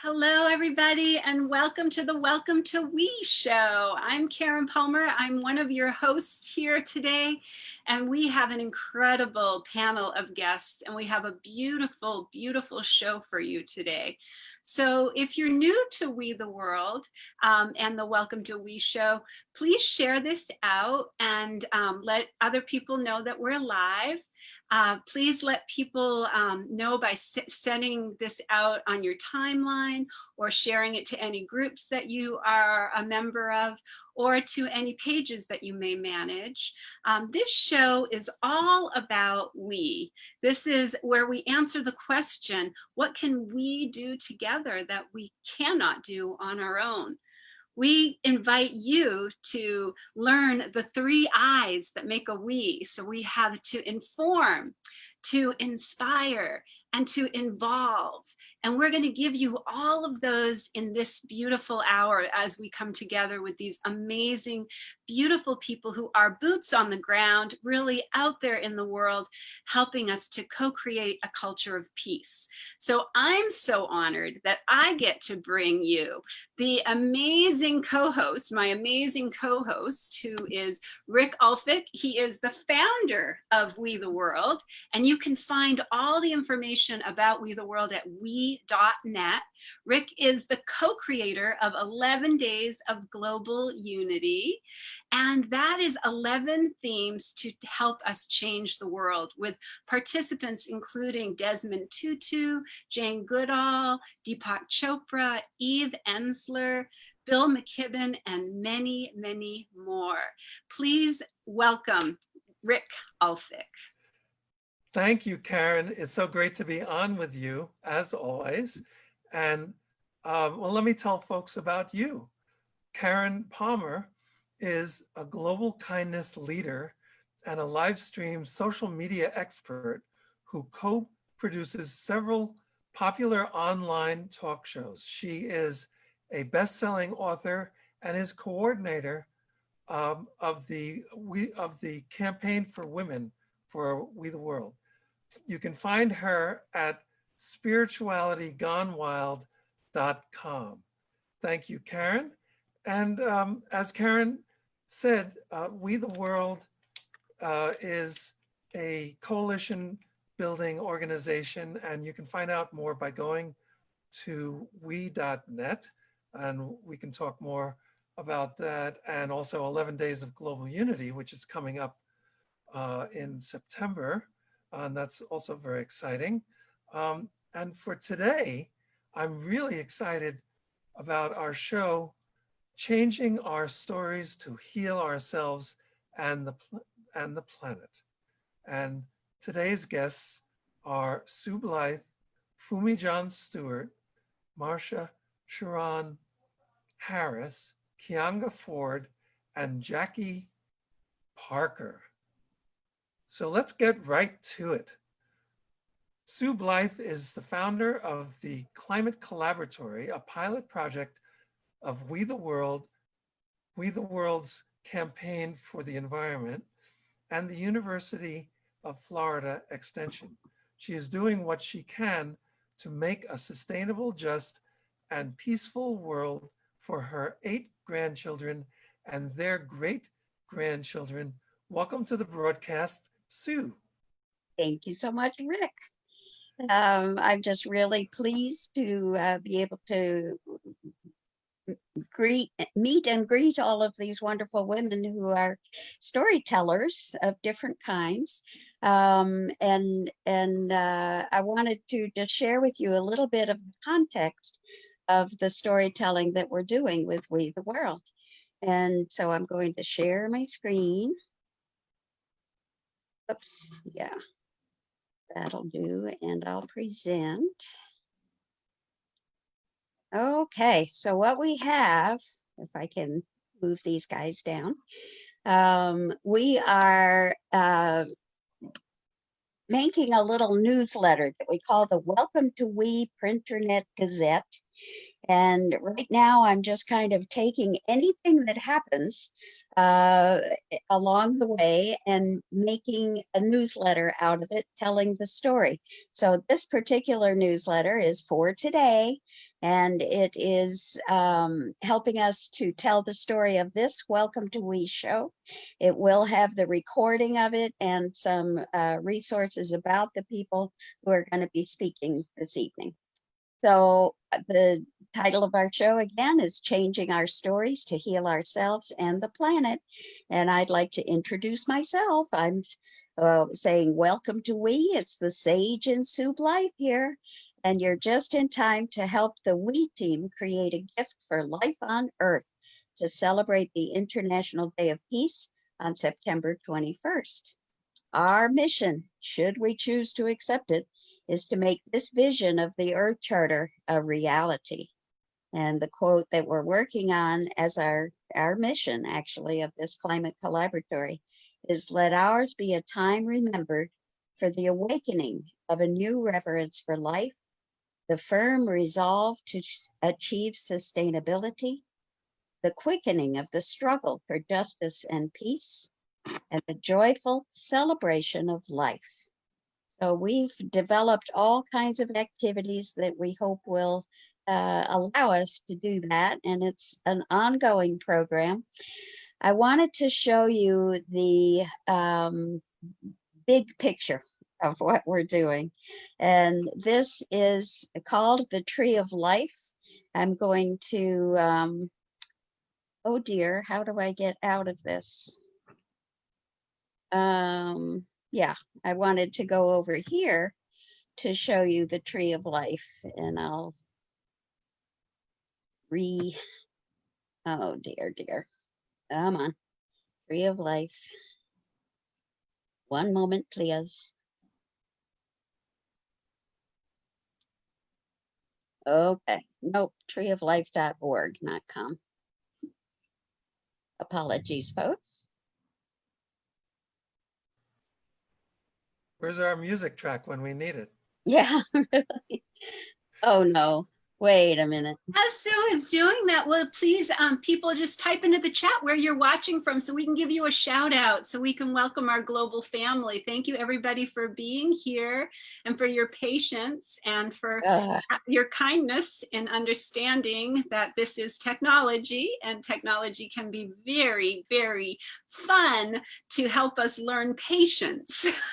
Hello, everybody, and welcome to the Welcome to We show. I'm Karen Palmer. I'm one of your hosts here today, and we have an incredible panel of guests, and we have a beautiful, beautiful show for you today. So if you're new to We the World and the Welcome to We show, please share this out and let other people know that we're live. Please let people know by sending this out on your timeline or sharing it to any groups that you are a member of or to any pages that you may manage. This show is all about we. This is where we answer the question, what can we do together that we cannot do on our own? We invite you to learn the 3 I's that make a we. So we have to inform, to inspire, and to involve. And we're going to give you all of those in this beautiful hour as we come together with these amazing, beautiful people who are boots on the ground, really out there in the world, helping us to co-create a culture of peace. So I'm so honored that I get to bring you the amazing co-host, my amazing co-host, who is Rick Ulfik. He is the founder of We the World, and you can find all the information about We the World at we.net. Rick is the co-creator of 11 Days of Global Unity, and that is 11 themes to help us change the world, with participants including Desmond Tutu, Jane Goodall, Deepak Chopra, Eve Ensler, Bill McKibben, and many, many more. Please welcome Rick Ulfik. Thank you, Karen. It's so great to be on with you, as always. And well, let me tell folks about you. Karen Palmer is a global kindness leader and a live stream social media expert who co-produces several popular online talk shows. She is a best-selling author and is coordinator of the campaign for women for We the World. You can find her at spiritualitygonewild.com. Thank you, Karen. And as Karen said, We the World is a coalition building organization, and you can find out more by going to we.net, and we can talk more about that, and also 11 Days of Global Unity, which is coming up in September. And that's also very exciting. And for today, I'm really excited about our show, Changing Our Stories to Heal Ourselves and the Planet. And today's guests are Sue Blythe, Fumi John Stewart, Marcia, Sharon Harris, Kianga Ford, and Jackie Parker. So let's get right to it. Sue Blythe is the founder of the Climate Collaboratory, a pilot project of We the World's campaign for the environment, and the University of Florida Extension. She is doing what she can to make a sustainable, just, and peaceful world for her 8 grandchildren and their great-grandchildren. Welcome to the broadcast, Sue. Thank you so much, Rick. I'm just really pleased to be able to meet and greet all of these wonderful women who are storytellers of different kinds. And I wanted to just share with you a little bit of the context of the storytelling that we're doing with We the World. And so I'm going to share my screen. Oops, yeah, that'll do, and I'll present. Okay, so what we have, if I can move these guys down, we are making a little newsletter that we call the Welcome to We Printernet Gazette. And right now I'm just kind of taking anything that happens uh, along the way and making a newsletter out of it, telling the story. So this particular newsletter is for today, and it is helping us to tell the story of this Welcome to We show. It will have the recording of it and some resources about the people who are going to be speaking this evening. So the title of our show again is Changing Our Stories to Heal Ourselves and the Planet. And I'd like to introduce myself. I'm saying welcome to We. It's the Sage and Soup Life here. And you're just in time to help the We team create a gift for life on Earth to celebrate the International Day of Peace on September 21st. Our mission, should we choose to accept it, is to make this vision of the Earth Charter a reality. And the quote that we're working on as our mission, actually, of this climate collaboratory is, "Let ours be a time remembered for the awakening of a new reverence for life, the firm resolve to achieve sustainability, the quickening of the struggle for justice and peace, and the joyful celebration of life." So we've developed all kinds of activities that we hope will allow us to do that. And it's an ongoing program. I wanted to show you the big picture of what we're doing. And this is called the Tree of Life. I'm going to, oh dear, how do I get out of this? Yeah, I wanted to go over here to show you the Tree of Life, and I'll oh dear, come on, Tree of Life. One moment, please. Okay, nope, treeoflife.org, not com. Apologies, folks. Where's our music track when we need it? Yeah, really. Oh no, wait a minute. As Sue is doing that, well, please, people just type into the chat where you're watching from so we can give you a shout out, so we can welcome our global family. Thank you, everybody, for being here and for your patience and for your kindness in understanding that this is technology, and technology can be very, very fun to help us learn patience.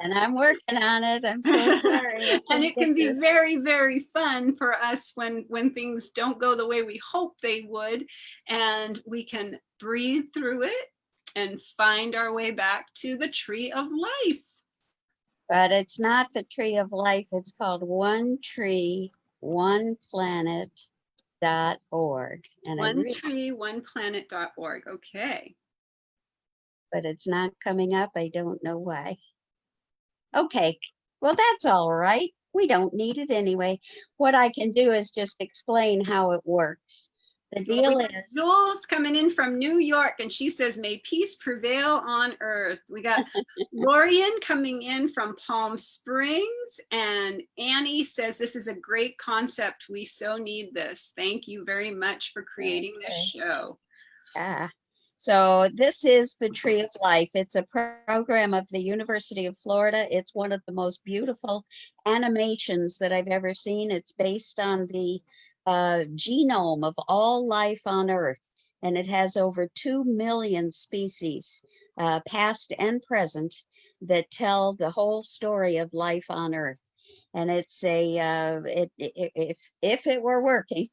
And I'm working on it. I'm so sorry. And it can be very, very fun for us when things don't go the way we hope they would, and we can breathe through it and find our way back to the Tree of Life. But it's not the Tree of Life. It's called One Tree, One Planet.org. And One Tree, One Planet.org. Okay. But it's not coming up. I don't know why. Okay, well, that's all right. We don't need it anyway. What I can do is just explain how it works. The deal is Jules coming in from New York, and she says, "May peace prevail on earth." We got Lorian coming in from Palm Springs, and Annie says, "This is a great concept. We so need this. Thank you very much for creating this show." So this is the Tree of Life. It's a program of the University of Florida. It's one of the most beautiful animations that I've ever seen. It's based on the genome of all life on Earth, and it has over 2 million species, past and present, that tell the whole story of life on Earth. And it's a, if it were working,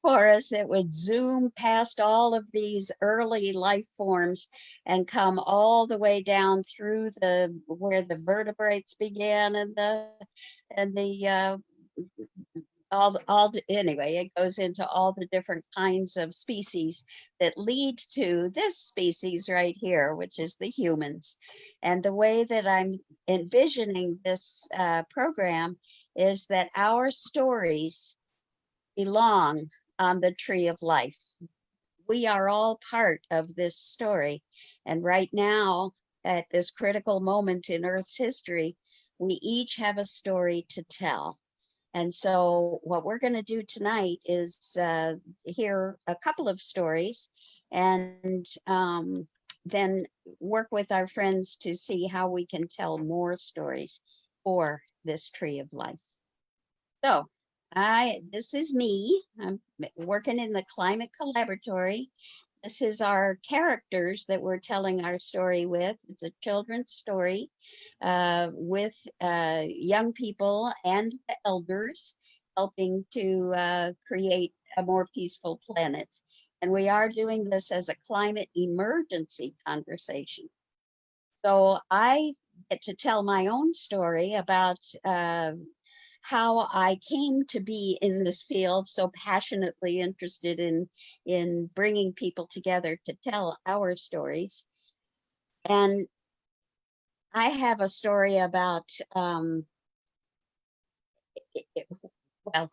for us, it would zoom past all of these early life forms and come all the way down through where the vertebrates began anyway, it goes into all the different kinds of species that lead to this species right here, which is the humans. And the way that I'm envisioning this program is that our stories belong on the Tree of Life. We are all part of this story. And right now, at this critical moment in Earth's history, we each have a story to tell. And so what we're going to do tonight is hear a couple of stories, and then work with our friends to see how we can tell more stories for this tree of life. So this is me. I'm working in the Climate Collaboratory. This is our characters that we're telling our story with. It's a children's story with young people and the elders helping to create a more peaceful planet. And we are doing this as a climate emergency conversation. So I get to tell my own story about how I came to be in this field, so passionately interested in bringing people together to tell our stories. And I have a story about, well,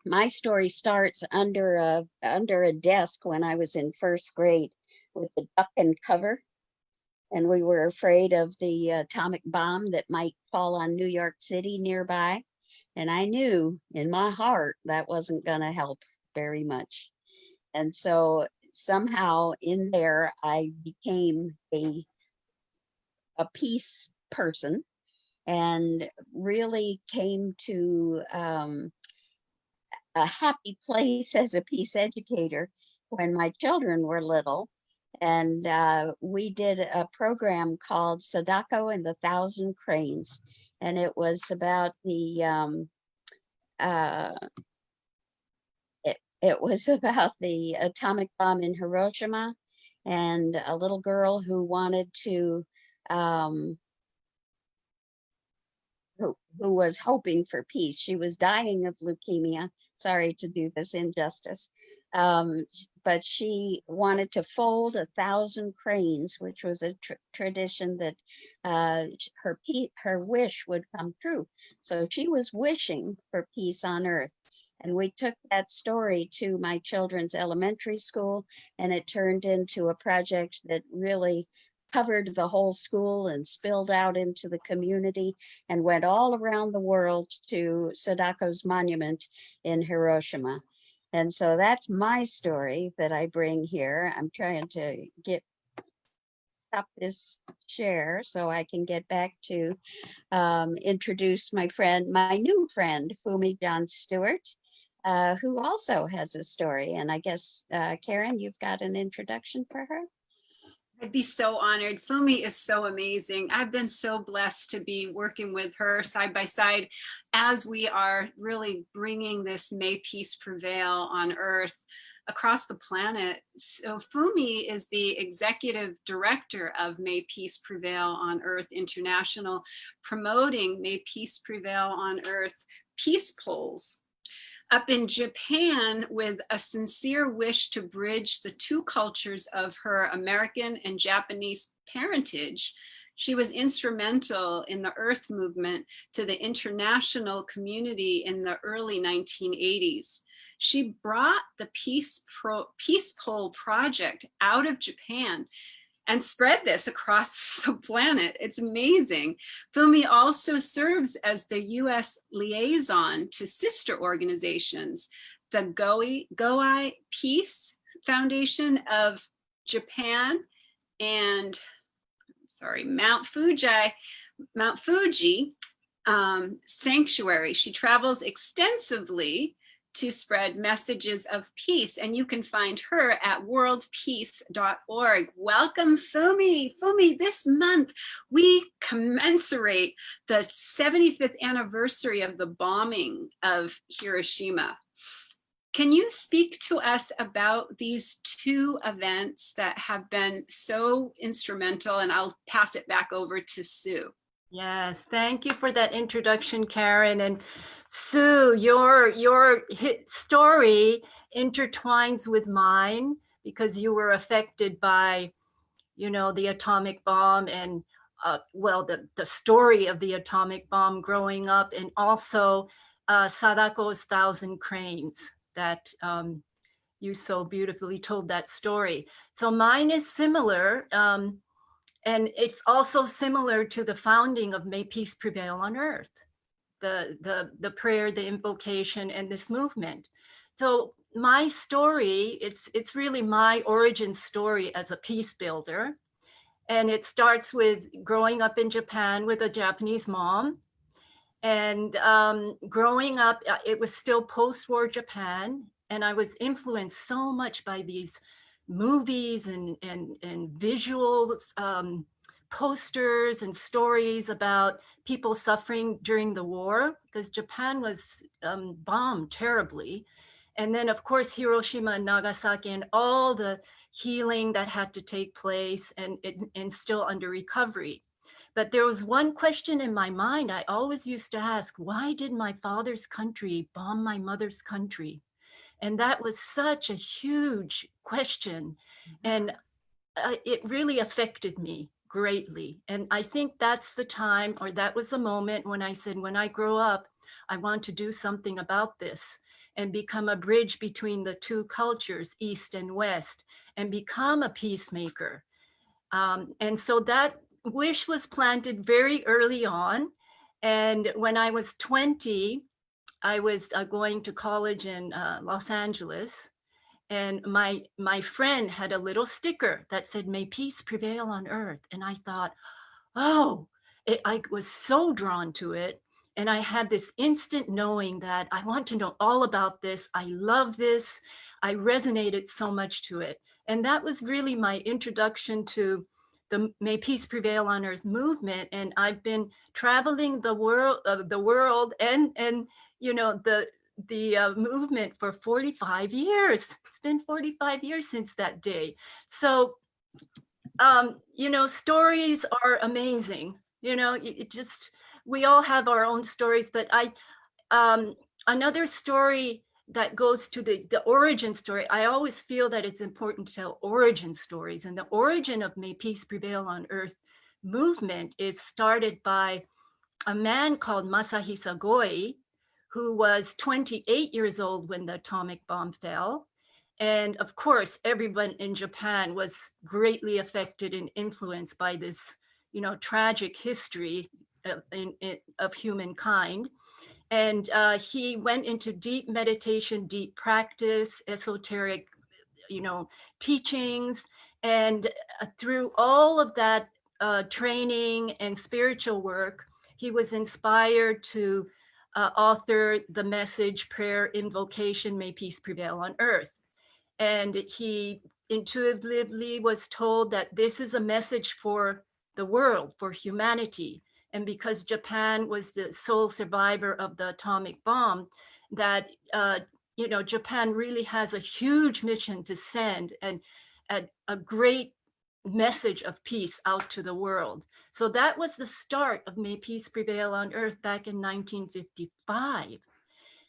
my story starts under a desk when I was in first grade with the duck and cover. And we were afraid of the atomic bomb that might fall on New York City nearby. And I knew in my heart that wasn't going to help very much. And so somehow in there, I became a peace person and really came to a happy place as a peace educator when my children were little. And we did a program called Sadako and the Thousand Cranes. And it was about the it was about the atomic bomb in Hiroshima and a little girl who wanted to who was hoping for peace. She was dying of leukemia. Sorry to do this injustice. But she wanted to fold 1,000 cranes, which was a tradition that her wish would come true. So she was wishing for peace on earth. And we took that story to my children's elementary school, and it turned into a project that really covered the whole school and spilled out into the community and went all around the world to Sadako's monument in Hiroshima. And so that's my story that I bring here. I'm trying to stop this share so I can get back to introduce my new friend, Fumi John Stewart, who also has a story. And I guess, Karen, you've got an introduction for her? I'd be so honored. Fumi is so amazing. I've been so blessed to be working with her side by side as we are really bringing this May Peace Prevail on Earth across the planet. So Fumi is the executive director of May Peace Prevail on Earth International, promoting May Peace Prevail on Earth peace polls up in Japan with a sincere wish to bridge the two cultures of her American and Japanese parentage. She was instrumental in the Earth movement to the international community in the early 1980s. She brought the Peace Poll Project out of Japan and spread this across the planet. It's amazing. Fumi also serves as the US liaison to sister organizations, the Goai Peace Foundation of Japan and, Mount Fuji Sanctuary. She travels extensively to spread messages of peace. And you can find her at worldpeace.org. Welcome, Fumi. Fumi, this month we commemorate the 75th anniversary of the bombing of Hiroshima. Can you speak to us about these two events that have been so instrumental? And I'll pass it back over to Sue. Yes, thank you for that introduction, Karen. And Sue, your story intertwines with mine because you were affected by, the atomic bomb and, the story of the atomic bomb growing up, and also Sadako's 1,000 Cranes that you so beautifully told that story. So mine is similar. And it's also similar to the founding of May Peace Prevail on Earth, the prayer, the invocation, and this movement. So my story, it's really my origin story as a peace builder. And it starts with growing up in Japan with a Japanese mom. And growing up, it was still post-war Japan. And I was influenced so much by these movies and visuals, posters and stories about people suffering during the war, because Japan was bombed terribly. And then, of course, Hiroshima and Nagasaki and all the healing that had to take place and still under recovery. But there was one question in my mind I always used to ask: why did my father's country bomb my mother's country? And that was such a huge question. And it really affected me greatly. And I think that's the time, or that was the moment when I said, when I grow up, I want to do something about this and become a bridge between the two cultures, East and West, and become a peacemaker. And so that wish was planted very early on. And when I was 20, I was going to college in Los Angeles. And my friend had a little sticker that said, "May peace prevail on earth." And I thought, oh, I was so drawn to it. And I had this instant knowing that I want to know all about this. I love this. I resonated so much to it. And that was really my introduction to the May Peace Prevail on Earth movement. And I've been traveling the world and you know, the movement for 45 years. It's been 45 years since that day. So, you know, stories are amazing. You know, it just, we all have our own stories, but another story that goes to the origin story, I always feel that it's important to tell origin stories. And the origin of May Peace Prevail on Earth movement is started by a man called Masahisa Goi, who was 28 years old when the atomic bomb fell. And of course, everyone in Japan was greatly affected and influenced by this, you know, tragic history of humankind. And he went into deep meditation, deep practice, esoteric, you know, teachings. And through all of that training and spiritual work, he was inspired to author the message, prayer, invocation, "May peace prevail on earth." And he intuitively was told that this is a message for the world, for humanity. And because Japan was the sole survivor of the atomic bomb, that you know, Japan really has a huge mission to send and a great message of peace out to the world. So that was the start of May Peace Prevail on Earth back in 1955.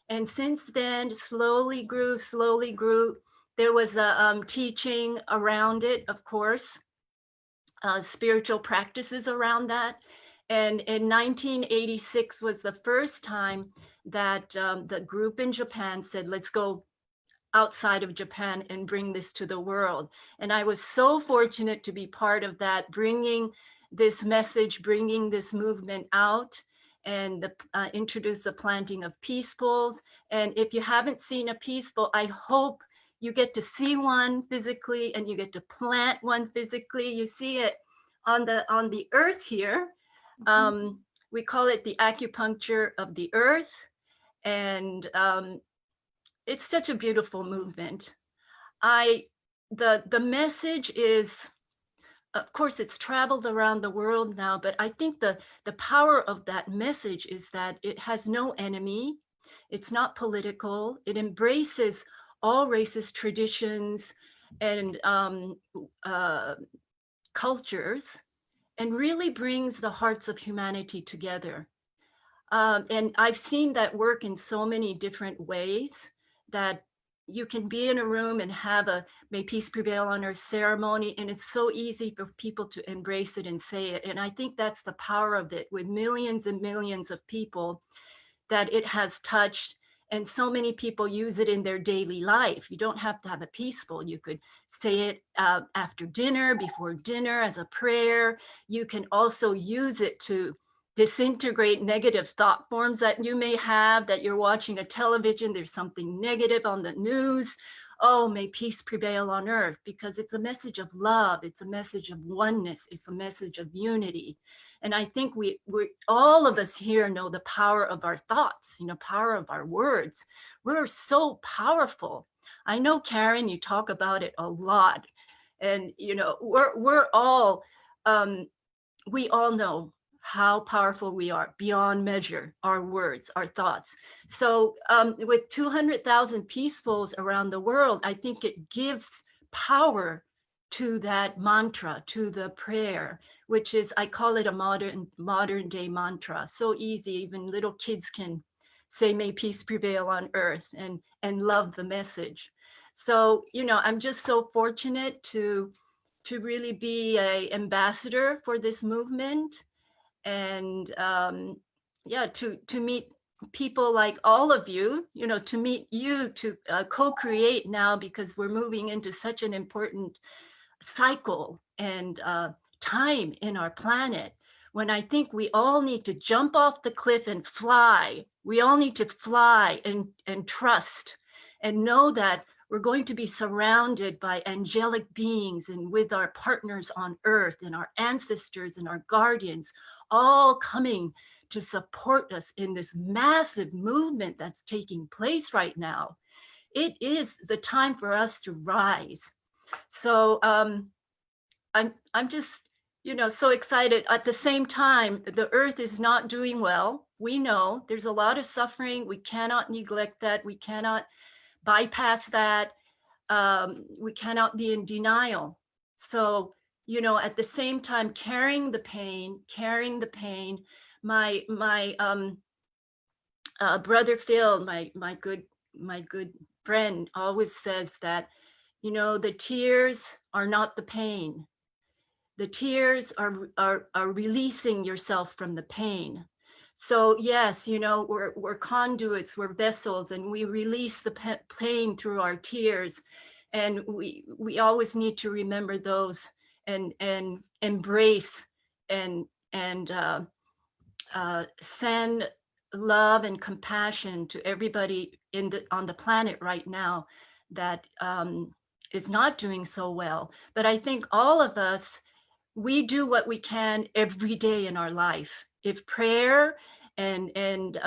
And since then, slowly grew. There was a teaching around it, of course, spiritual practices around that. And in 1986 was the first time that the group in Japan said, let's go outside of Japan and bring this to the world. And I was so fortunate to be part of that, bringing this message, bringing this movement out, and introduce the planting of peace poles. And if you haven't seen a peace pole, I hope you get to see one physically and you get to plant one physically. You see it on the earth here. We call it the acupuncture of the earth. And it's such a beautiful movement. The message is, of course, it's traveled around the world now, but I think the power of that message is that it has no enemy. It's not political. It embraces all races, traditions, and cultures, and really brings the hearts of humanity together. And I've seen that work in so many different ways, that you can be in a room and have a May Peace Prevail on Earth ceremony, and it's so easy for people to embrace it and say it. And I think that's the power of it, with millions and millions of people that it has touched. And so many people use it in their daily life. You don't have to have a peaceful. You could say it after dinner, before dinner, as a prayer. You can also use it to disintegrate negative thought forms that you may have, that you're watching a television, there's something negative on the news. Oh, may peace prevail on earth, because it's a message of love. It's a message of oneness. It's a message of unity. And I think we all of us here know the power of our thoughts, power of our words. We're so powerful. I know, Karen, you talk about it a lot. And, we're all, we all know how powerful we are beyond measure, our words, our thoughts. So with 200,000 peacefuls around the world, I think it gives power to that mantra, to the prayer, which is, I call it a modern day mantra. So easy, even little kids can say, may peace prevail on earth, and love the message. So, I'm just so fortunate to really be an ambassador for this movement. And yeah, to meet people like all of you, to meet you, to co-create now, because we're moving into such an important cycle and time in our planet, when I think we all need to jump off the cliff and fly. We all need to fly and trust and know that we're going to be surrounded by angelic beings, and with our partners on earth and our ancestors and our guardians, all coming to support us in this massive movement that's taking place right now. It is the time for us to rise. So I'm just, so excited. At the same time, the earth is not doing well. We know there's a lot of suffering. We cannot neglect that. We cannot bypass that. We cannot be in denial. So, at the same time, carrying the pain, my brother Phil, my good friend, always says that, the tears are not the pain. The tears are releasing yourself from the pain. So yes, we're conduits, we're vessels, and we release the pain through our tears. And we always need to remember those, and embrace and send love and compassion to everybody on the planet right now that is not doing so well. But I think all of us, we do what we can every day in our life. If prayer and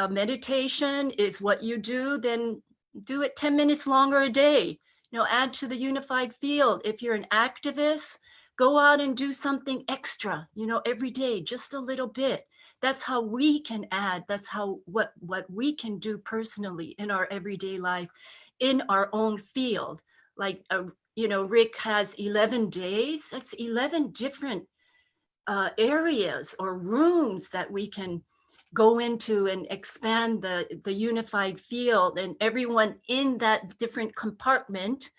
meditation is what you do, then do it 10 minutes longer a day. Add to the unified field. If you're an activist, go out and do something extra, every day, just a little bit. That's how we can add. That's how what we can do personally in our everyday life, in our own field. Like Rick has 11 days. That's 11 different areas or rooms that we can go into and expand the unified field, and everyone in that different compartment,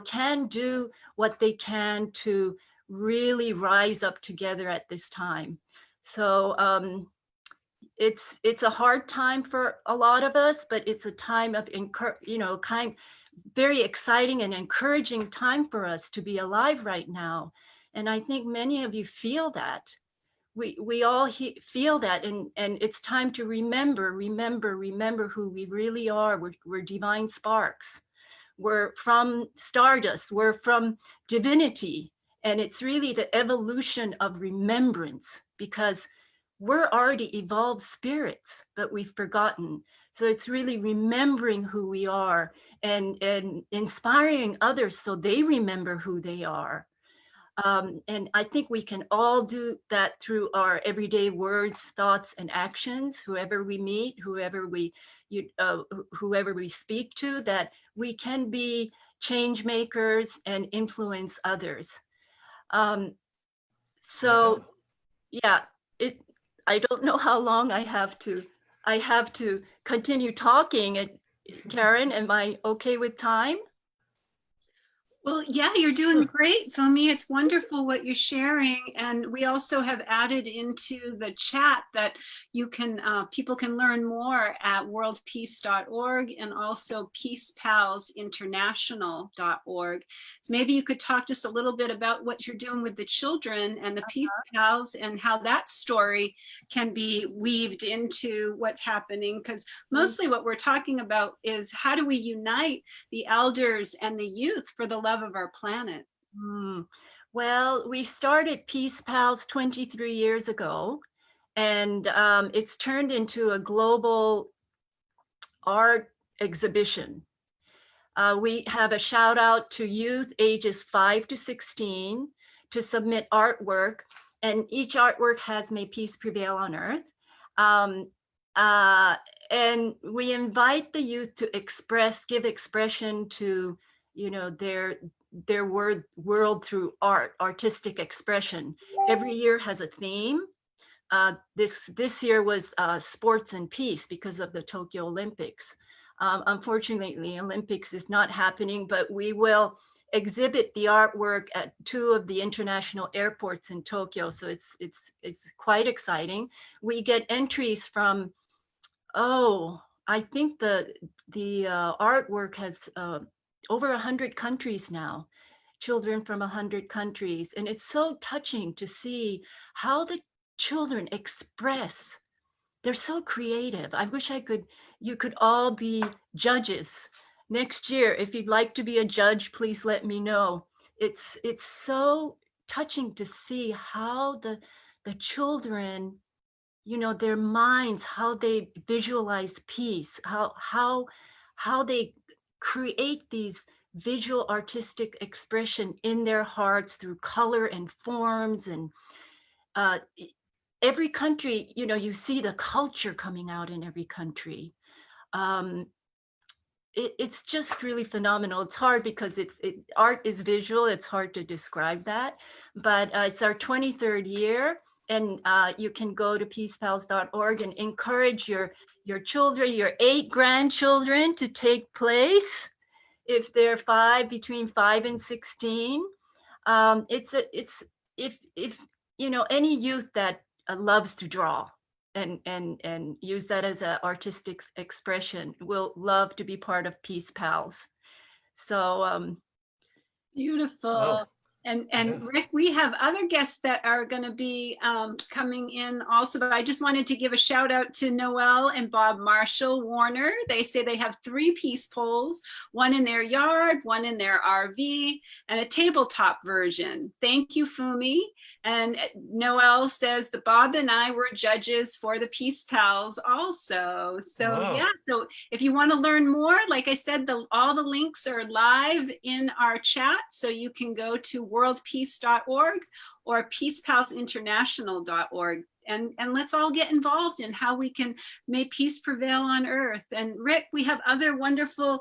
can do what they can to really rise up together at this time. So it's a hard time for a lot of us, but it's a time of very exciting and encouraging time for us to be alive right now. And I think many of you feel that. We all feel that, and it's time to remember who we really are. We're divine sparks. We're from stardust. We're from divinity. And it's really the evolution of remembrance, because we're already evolved spirits, but we've forgotten. So it's really remembering who we are, and inspiring others so they remember who they are. And I think we can all do that through our everyday words, thoughts, and actions. Whoever we meet, whoever we speak to, that we can be change makers and influence others. So yeah, I don't know how long I have to continue talking. Karen, am I okay with time? Well, yeah, you're doing great, Fumi. It's wonderful what you're sharing. And we also have added into the chat that you can, people can learn more at worldpeace.org and also peacepalsinternational.org. So maybe you could talk to us a little bit about what you're doing with the children and the Peace Pals and how that story can be weaved into what's happening. Because mostly what we're talking about is how do we unite the elders and the youth for the love of our planet. Well, we started Peace Pals 23 years ago, and it's turned into a global art exhibition. We have a shout out to youth ages 5 to 16 to submit artwork, and each artwork has May Peace Prevail on Earth. And we invite the youth to give expression to, you know, their world through art, artistic expression. Every year has a theme. This year was sports and peace because of the Tokyo Olympics. Unfortunately, Olympics is not happening, but we will exhibit the artwork at 2 of the international airports in Tokyo. So it's quite exciting. We get entries from, I think the artwork has over 100 countries now, children from 100 countries. And it's so touching to see how the children express. They're so creative. I wish you could all be judges. Next year, if you'd like to be a judge, please let me know. It's so touching to see how the children, you know, their minds, how they visualize peace, how they create these visual artistic expression in their hearts through color and forms. And every country, you know, you see the culture coming out in every country. It's just really phenomenal. It's hard because art is visual. It's hard to describe that, but it's our 23rd year. And you can go to peacepals.org and encourage your children, your 8 grandchildren to take place if they're between 5 and 16. If you know, any youth that loves to draw and use that as an artistic expression will love to be part of Peace Pals. So Beautiful. Oh. And Yeah. Rick, we have other guests that are going to be coming in also, but I just wanted to give a shout out to Noel and Bob Marshall Warner. They say they have 3 peace poles, one in their yard, one in their RV, and a tabletop version. Thank you, Fumi. And Noel says that Bob and I were judges for the Peace Pals also. So Wow. yeah, so if you want to learn more, like I said, all the links are live in our chat, so you can go to worldpeace.org or peacepalsinternational.org. And let's all get involved in how we can make peace prevail on earth. And Rick, we have other wonderful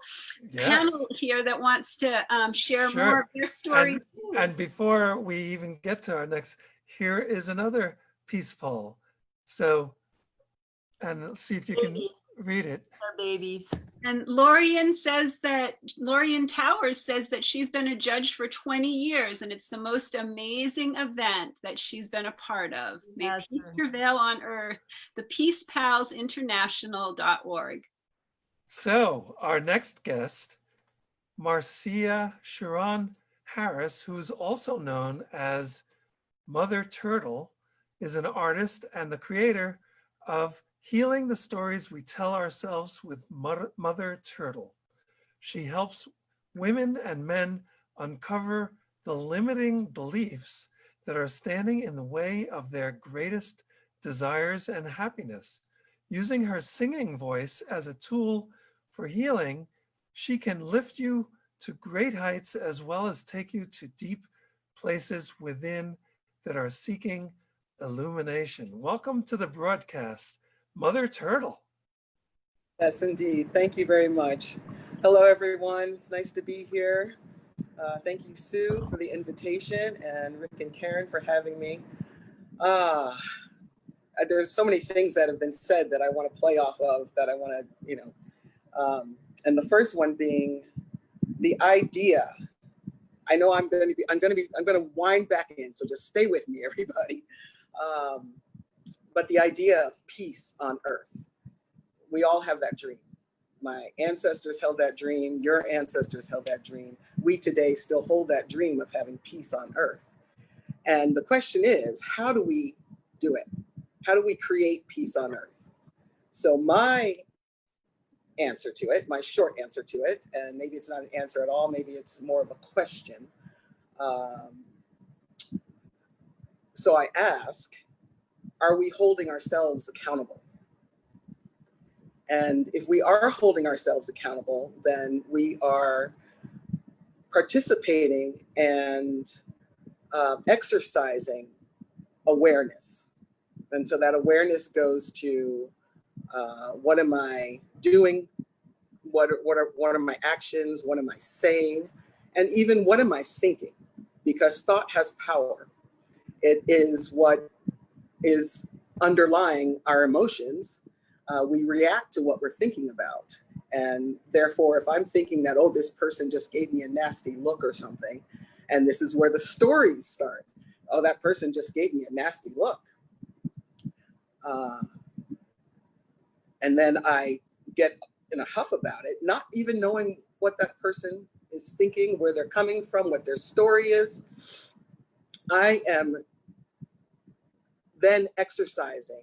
panel here that wants to share more of their story. And before we even get to our next, here is another peace poll. So, and let's see if you can read it. our babies. And Lorian Towers says that she's been a judge for 20 years and it's the most amazing event that she's been a part of. May peace prevail on earth, the peacepalsinternational.org. So our next guest, Marcia Sharon Harris, who's also known as Mother Turtle, is an artist and the creator of Healing the Stories We Tell Ourselves with Mother Turtle. She helps women and men uncover the limiting beliefs that are standing in the way of their greatest desires and happiness. Using her singing voice as a tool for healing, she can lift you to great heights as well as take you to deep places within that are seeking illumination. Welcome to the broadcast, Mother Turtle. Yes, indeed. Thank you very much. Hello, everyone. It's nice to be here. Thank you, Sue, for the invitation, and Rick and Karen for having me. There's so many things that have been said that I want to play off of, that I want to, and the first one being the idea I know I'm going to wind back in. So just stay with me, everybody. But the idea of peace on earth, we all have that dream. My ancestors held that dream. Your ancestors held that dream. We today still hold that dream of having peace on earth. And the question is, how do we do it? How do we create peace on earth? So my answer to it, my short answer to it, and maybe it's not an answer at all, maybe it's more of a question. So I ask, are we holding ourselves accountable? And if we are holding ourselves accountable, then we are participating and exercising awareness. And so that awareness goes to what am I doing? What are my actions? What am I saying? And even what am I thinking? Because thought has power. It is what is underlying our emotions. We react to what we're thinking about. And therefore, if I'm thinking that, oh, this person just gave me a nasty look or something, and this is where the stories start. Oh, that person just gave me a nasty look. And then I get in a huff about it, not even knowing what that person is thinking, where they're coming from, what their story is. I am then exercising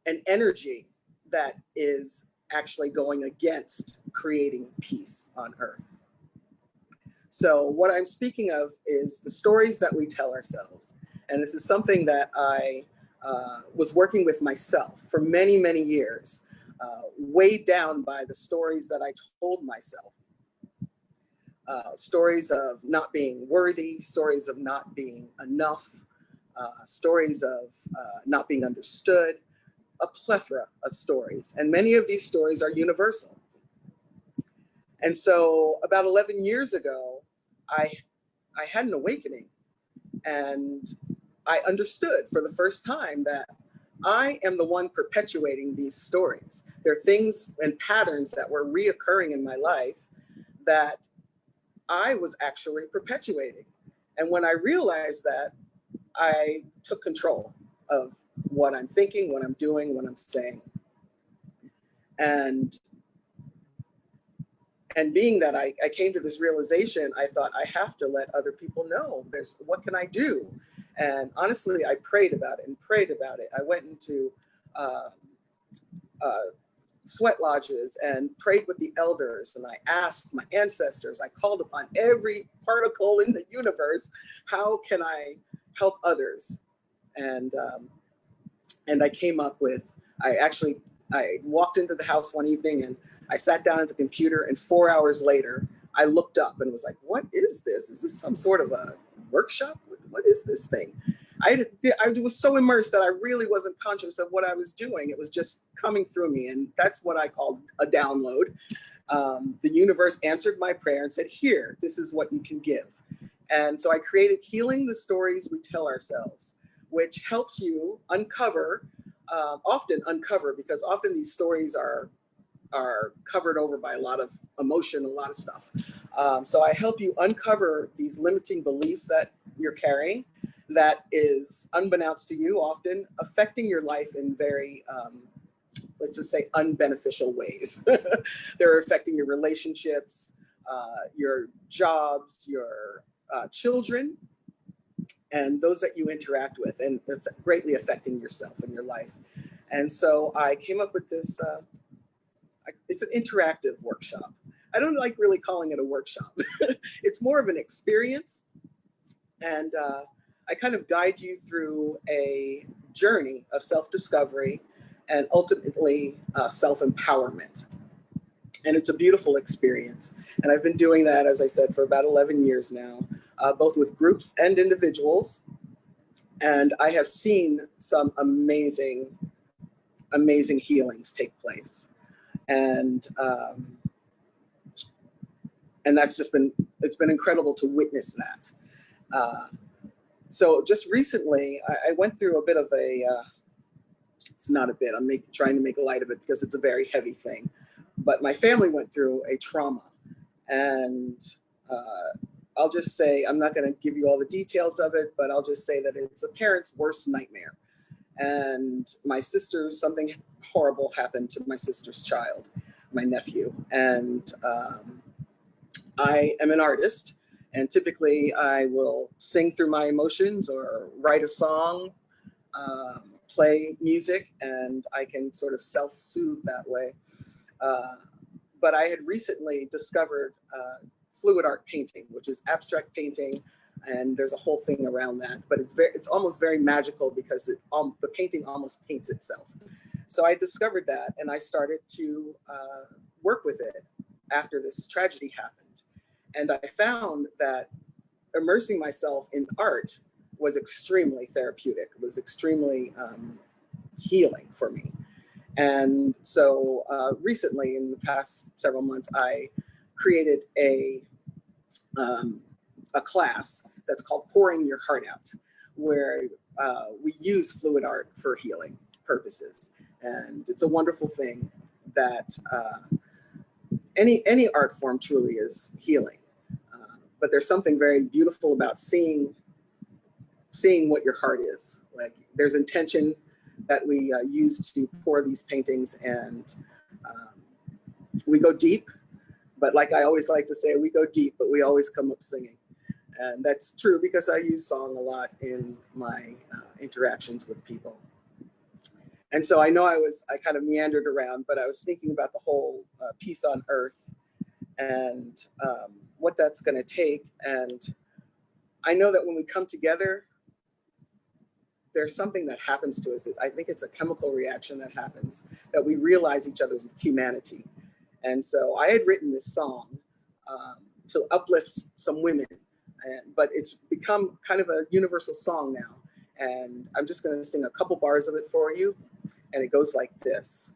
an energy that is actually going against creating peace on earth. So what I'm speaking of is the stories that we tell ourselves. And this is something that I was working with myself for many, many years, weighed down by the stories that I told myself. Stories of not being worthy, stories of not being enough, stories of not being understood, a plethora of stories. And many of these stories are universal. And so about 11 years ago, I had an awakening, and I understood for the first time that I am the one perpetuating these stories. There are things and patterns that were reoccurring in my life that I was actually perpetuating. And when I realized that, I took control of what I'm thinking, what I'm doing, what I'm saying. And being that I came to this realization, I thought I have to let other people know what can I do? And honestly, I prayed about it and prayed about it. I went into sweat lodges and prayed with the elders, and I asked my ancestors, I called upon every particle in the universe, how can I help others? And I came up with, I walked into the house one evening and I sat down at the computer, and 4 hours later, I looked up and was like, what is this? Is this some sort of a workshop? What is this thing? I was so immersed that I really wasn't conscious of what I was doing. It was just coming through me. And that's what I call a download. The universe answered my prayer and said, here, this is what you can give. And so I created Healing the Stories We Tell Ourselves, which helps you uncover, because often these stories are covered over by a lot of emotion, a lot of stuff. So I help you uncover these limiting beliefs that you're carrying that is unbeknownst to you, often affecting your life in very, let's just say, unbeneficial ways. They're affecting your relationships, your jobs, your children, and those that you interact with, and greatly affecting yourself and your life. And so I came up with this, it's an interactive workshop. I don't like really calling it a workshop. It's more of an experience. And I kind of guide you through a journey of self-discovery and ultimately self-empowerment. And it's a beautiful experience. And I've been doing that, as I said, for about 11 years now, both with groups and individuals. And I have seen some amazing, amazing healings take place. And that's just it's been incredible to witness that. So just recently, I went through a bit of it's not a bit, I'm trying to make light of it because it's a very heavy thing, but my family went through a trauma, and I'll just say, I'm not going to give you all the details of it, but I'll just say that it's a parent's worst nightmare. And my sister, something horrible happened to my sister's child, my nephew. And I am an artist, and typically I will sing through my emotions or write a song, play music, and I can sort of self-soothe that way. But I had recently discovered fluid art painting, which is abstract painting, and there's a whole thing around that. But it's almost very magical because the painting almost paints itself. So I discovered that, and I started to work with it after this tragedy happened. And I found that immersing myself in art was extremely therapeutic. It was extremely healing for me. And so recently, in the past several months, I created a class that's called Pouring Your Heart Out, where we use fluid art for healing purposes. And it's a wonderful thing that any art form truly is healing. But there's something very beautiful about seeing what your heart is. Like, there's intention that we use to pour these paintings, and we go deep. But like I always like to say, we go deep, but we always come up singing. And that's true because I use song a lot in my interactions with people. And so I know I kind of meandered around, but I was thinking about the whole peace on earth and what that's going to take. And I know that when we come together, there's something that happens to us. I think it's a chemical reaction that happens, that we realize each other's humanity. And so I had written this song to uplift some women, but it's become kind of a universal song now. And I'm just going to sing a couple bars of it for you. And it goes like this.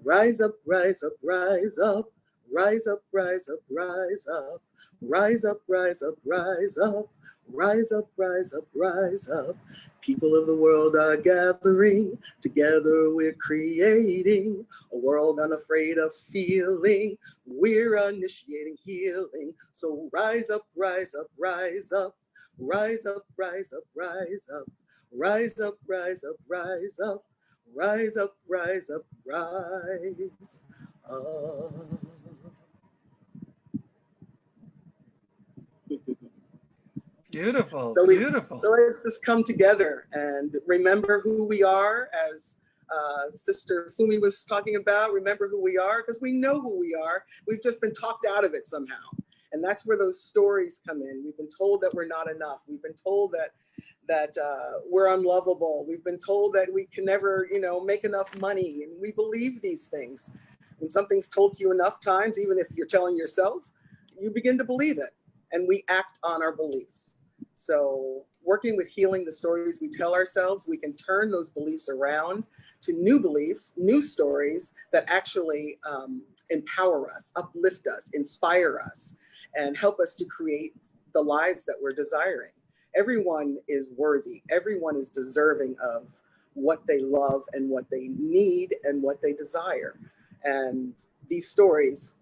Rise up, rise up, rise up. Rise up, rise up, rise up. Rise up, rise up, rise up. Rise up, rise up, rise up. People of the world are gathering. Together we're creating a world unafraid of feeling. We're initiating healing. So rise up, rise up, rise up. Rise up, rise up, rise up. Rise up, rise up, rise up. Rise up, rise up, rise up. Beautiful, So beautiful. So let's just come together and remember who we are, as Sister Fumi was talking about. Remember who we are, because we know who we are. We've just been talked out of it somehow. And that's where those stories come in. We've been told that we're not enough. We've been told that we're unlovable. We've been told that we can never, make enough money. And we believe these things. When something's told to you enough times, even if you're telling yourself, you begin to believe it. And we act on our beliefs. So working with healing the stories we tell ourselves, we can turn those beliefs around to new beliefs, new stories that actually empower us, uplift us, inspire us, and help us to create the lives that we're desiring. Everyone is worthy. Everyone is deserving of what they love and what they need and what they desire. And these stories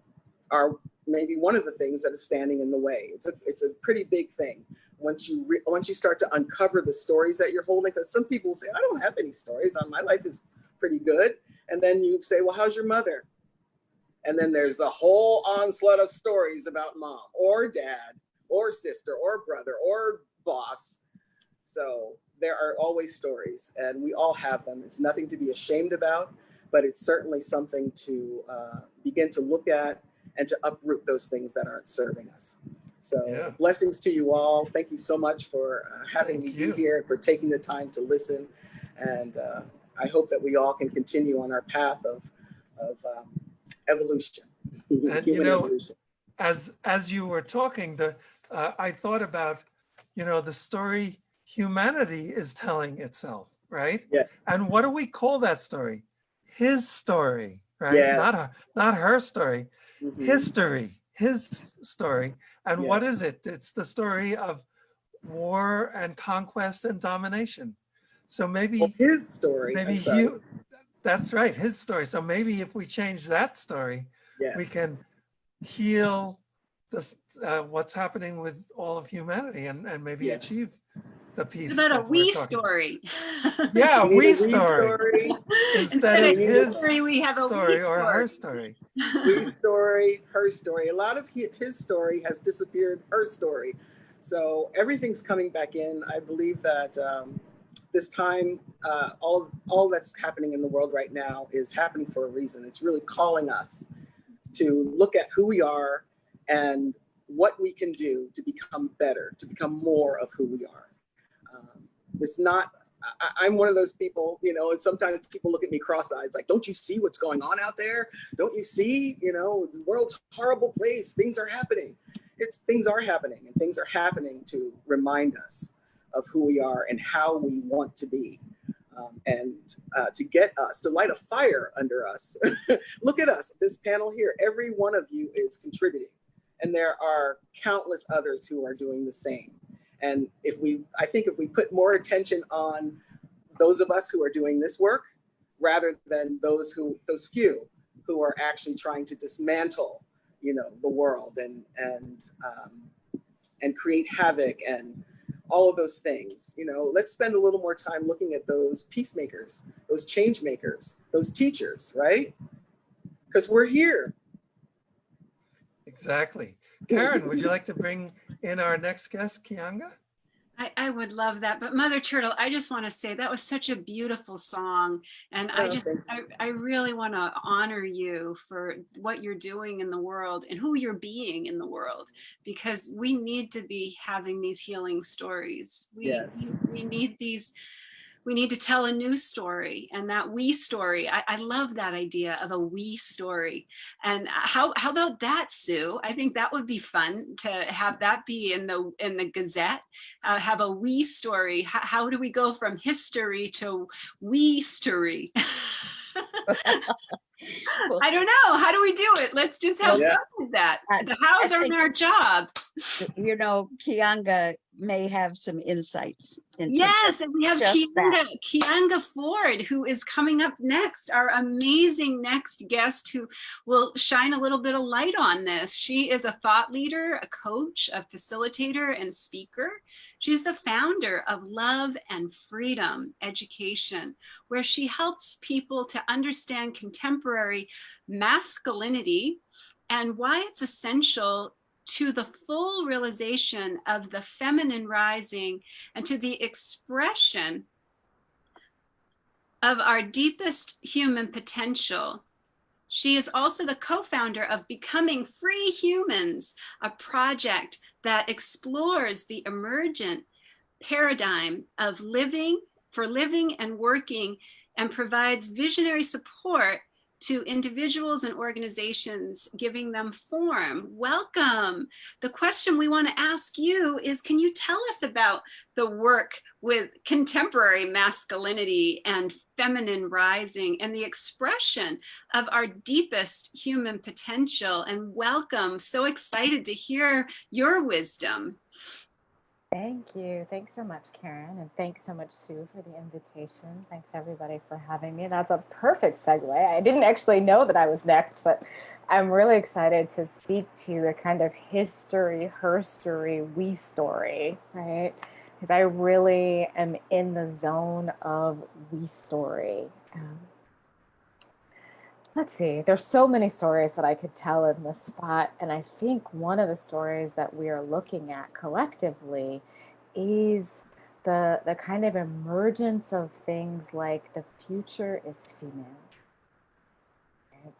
are maybe one of the things that is standing in the way. It's a pretty big thing. Once you start to uncover the stories that you're holding, because some people say, I don't have any stories, my life is pretty good. And then you say, well, how's your mother? And then there's the whole onslaught of stories about mom or dad or sister or brother or boss. So there are always stories, and we all have them. It's nothing to be ashamed about, but it's certainly something to begin to look at and to uproot those things that aren't serving us. So blessings to you all. Thank you so much for having me be here, for taking the time to listen. And I hope that we all can continue on our path of evolution. And evolution. As you were talking, I thought about, the story humanity is telling itself, right? Yes. And what do we call that story? His story, right? Yes. Not her story. Mm-hmm. History, his story. And Yes. what is it? It's the story of war and conquest and domination. So maybe his story. Maybe that's right, his story. So maybe if we change that story, we can heal this, what's happening with all of humanity, and maybe Yeah. achieve the It's peace about a that we're we talking about. story. Yeah, We need we a story instead of of we need his his story, we have a we story or her story. story. we story, her story. A lot of his story has disappeared, her story. So everything's coming back in. I believe that this time, all that's happening in the world right now is happening for a reason. It's really calling us to look at who we are and what we can do to become better, to become more of who we are. It's not, I'm one of those people, you know, and sometimes people look at me cross-eyed, like, don't you see what's going on out there? Don't you see, you know, the world's a horrible place. Things are happening. Things are happening, and things are happening to remind us of who we are and how we want to be. And to get us, to light a fire under us. Look at us, this panel here, every one of you is contributing. And there are countless others who are doing the same. And I think if we put more attention on those of us who are doing this work, rather than those few who are actually trying to dismantle, you know, the world and create havoc and all of those things, you know, let's spend a little more time looking at those peacemakers, those change makers, those teachers, right? Because we're here. Exactly. Karen, would you like to bring in our next guest, Kianga? I would love that. But Mother Turtle, I just want to say that was such a beautiful song. And I really want to honor you for what you're doing in the world and who you're being in the world, because we need to be having these healing stories. We need these. We need to tell a new story, and that we story. I love that idea of a we story. And how about that, Sue? I think that would be fun to have that be in the Gazette. Have a we story. How do we go from history to we story? I don't know. How do we do it? Let's just have fun with that. The hows aren't our job. You know, Kianga may have some insights into Yes, and we have that. Kianga Ford, who is coming up next, our amazing next guest, who will shine a little bit of light on this. She is a thought leader, a coach, a facilitator, and speaker. She's the founder of Love and Freedom Education, where she helps people to understand contemporary masculinity and why it's essential to the full realization of the feminine rising and to the expression of our deepest human potential. She is also the co-founder of Becoming Free Humans, a project that explores the emergent paradigm of living and working, and provides visionary support to individuals and organizations, giving them form. Welcome. The question we want to ask you is, can you tell us about the work with contemporary masculinity and feminine rising and the expression of our deepest human potential? And welcome. So excited to hear your wisdom. Thank you. Thanks so much, Karen. And thanks so much, Sue, for the invitation. Thanks, everybody, for having me. That's a perfect segue. I didn't actually know that I was next, but I'm really excited to speak to a kind of history, her story, we story, right? Because I really am in the zone of we story. Let's see, there's so many stories that I could tell in this spot. And I think one of the stories that we are looking at collectively is the kind of emergence of things like the future is female. Right?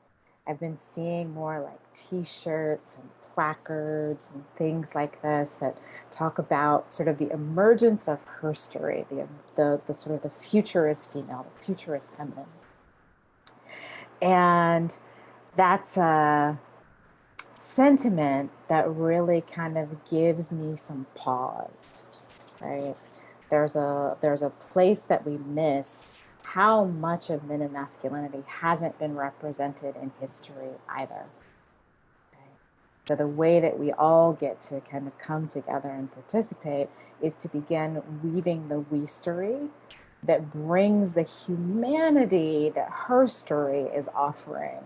I've been seeing more like t-shirts and placards and things like this that talk about sort of the emergence of her story, the sort of the future is female, the future is feminine. And that's a sentiment that really kind of gives me some pause, right? There's a place that we miss how much of men and masculinity hasn't been represented in history either. Right? So the way that we all get to kind of come together and participate is to begin weaving the we story that brings the humanity that her story is offering,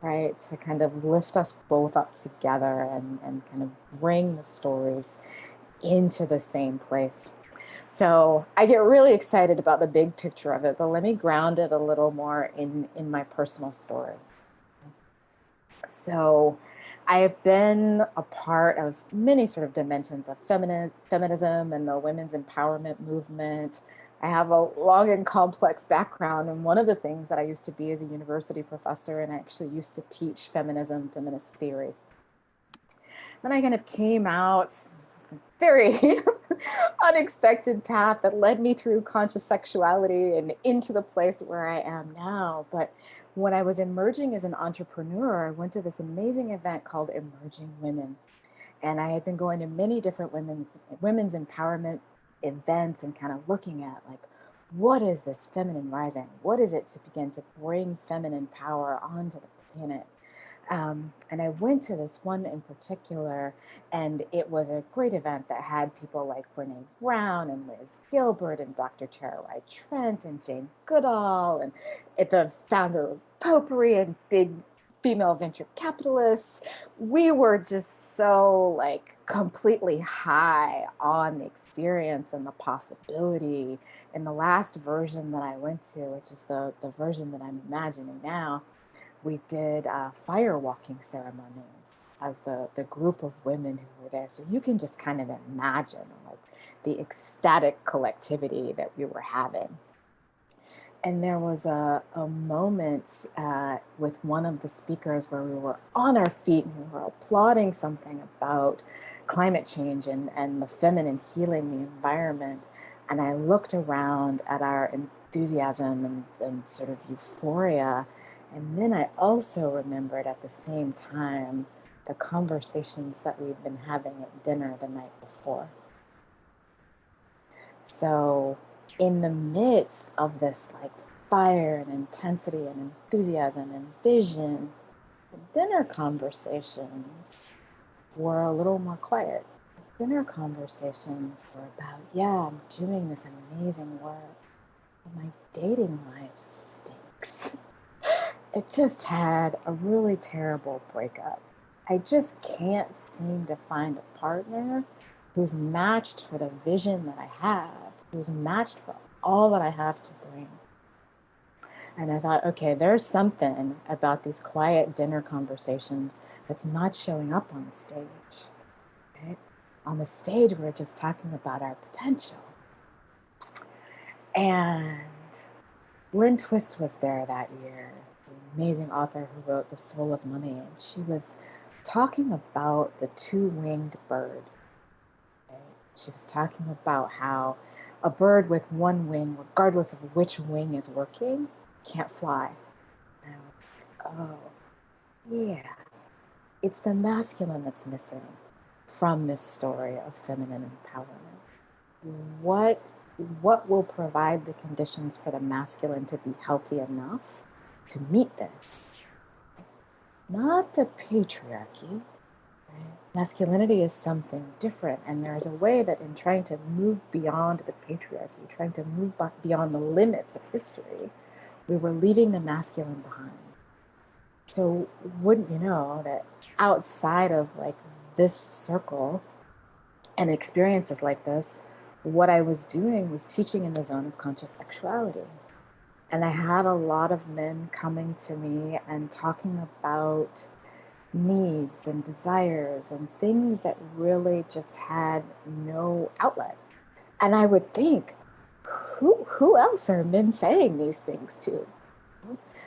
right? To kind of lift us both up together and kind of bring the stories into the same place. So I get really excited about the big picture of it, but let me ground it a little more in my personal story. So I have been a part of many sort of dimensions of feminism and the women's empowerment movement. I have a long and complex background. And one of the things that I used to be is a university professor, and I actually used to teach feminism, feminist theory. Then I kind of came out very unexpected path that led me through conscious sexuality and into the place where I am now. But when I was emerging as an entrepreneur, I went to this amazing event called Emerging Women. And I had been going to many different women's empowerment events and kind of looking at like, what is this feminine rising? What is it to begin to bring feminine power onto the planet? And I went to this one in particular, and it was a great event that had people like Brene Brown and Liz Gilbert and Dr. Tara Wright Trent and Jane Goodall and the founder of Potpourri and big female venture capitalists. We were just so like completely high on the experience and the possibility. In the last version that I went to, which is the version that I'm imagining now, we did fire walking ceremonies as the group of women who were there. So you can just kind of imagine like the ecstatic collectivity that we were having. And there was a moment with one of the speakers where we were on our feet and we were applauding something about climate change and the feminine healing the environment. And I looked around at our enthusiasm and sort of euphoria. And then I also remembered at the same time the conversations that we'd been having at dinner the night before. So in the midst of this like fire and intensity and enthusiasm and vision, the dinner conversations were a little more quiet. Dinner conversations were about, yeah, I'm doing this amazing work, but my dating life stinks. It just had a really terrible breakup. I just can't seem to find a partner who's matched for the vision that I have, who's matched for all that I have to bring. And I thought, okay, there's something about these quiet dinner conversations that's not showing up on the stage. Right? On the stage, we're just talking about our potential. And Lynn Twist was there that year, the amazing author who wrote The Soul of Money, and she was talking about the two-winged bird. Right? She was talking about how a bird with one wing, regardless of which wing is working, can't fly. And I was like, oh, yeah. It's the masculine that's missing from this story of feminine empowerment. What will provide the conditions for the masculine to be healthy enough to meet this? Not the patriarchy. Right? Masculinity is something different, and there's a way that in trying to move beyond the patriarchy, trying to move beyond the limits of history, we were leaving the masculine behind. So wouldn't you know that outside of like this circle and experiences like this, what I was doing was teaching in the zone of conscious sexuality. And I had a lot of men coming to me and talking about needs and desires and things that really just had no outlet. And I would think, who else are men saying these things to?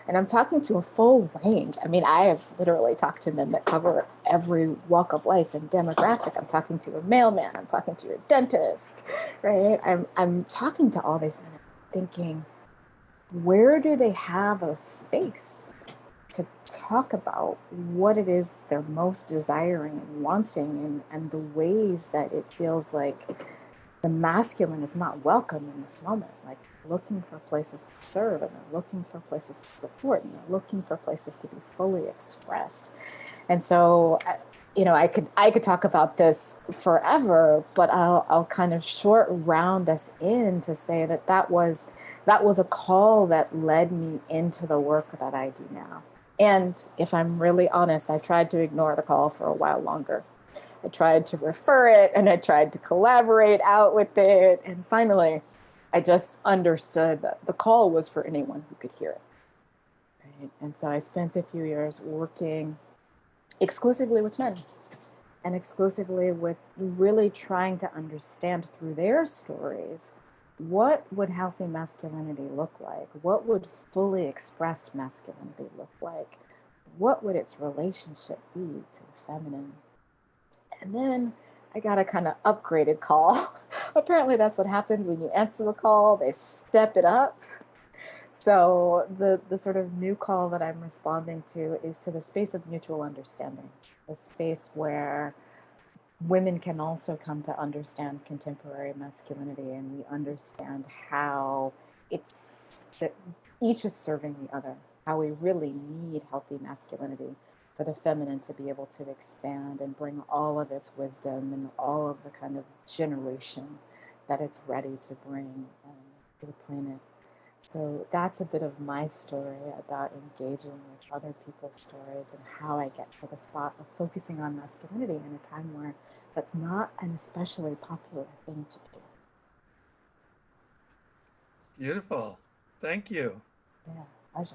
And I'm talking to a full range. I mean, I have literally talked to men that cover every walk of life and demographic. I'm talking to a mailman. I'm talking to your dentist, right? I'm talking to all these men thinking, where do they have a space to talk about what it is they're most desiring and wanting and the ways that it feels like the masculine is not welcome in this moment, like looking for places to serve, and they're looking for places to support, and they're looking for places to be fully expressed. And so, I could talk about this forever, but I'll kind of short round us in to say that was a call that led me into the work that I do now. And if I'm really honest, I tried to ignore the call for a while longer. I tried to refer it and I tried to collaborate out with it. And finally, I just understood that the call was for anyone who could hear it. Right? And so I spent a few years working exclusively with men and exclusively with really trying to understand through their stories, what would healthy masculinity look like? What would fully expressed masculinity look like? What would its relationship be to the feminine? And then I got a kind of upgraded call. Apparently that's what happens when you answer the call, they step it up. So the sort of new call that I'm responding to is to the space of mutual understanding, a space where women can also come to understand contemporary masculinity, and we understand how it's that each is serving the other, how we really need healthy masculinity for the feminine to be able to expand and bring all of its wisdom and all of the kind of generation that it's ready to bring to the planet. So that's a bit of my story about engaging with other people's stories and how I get to the spot of focusing on masculinity in a time where that's not an especially popular thing to do. Beautiful. Thank you. Yeah, pleasure.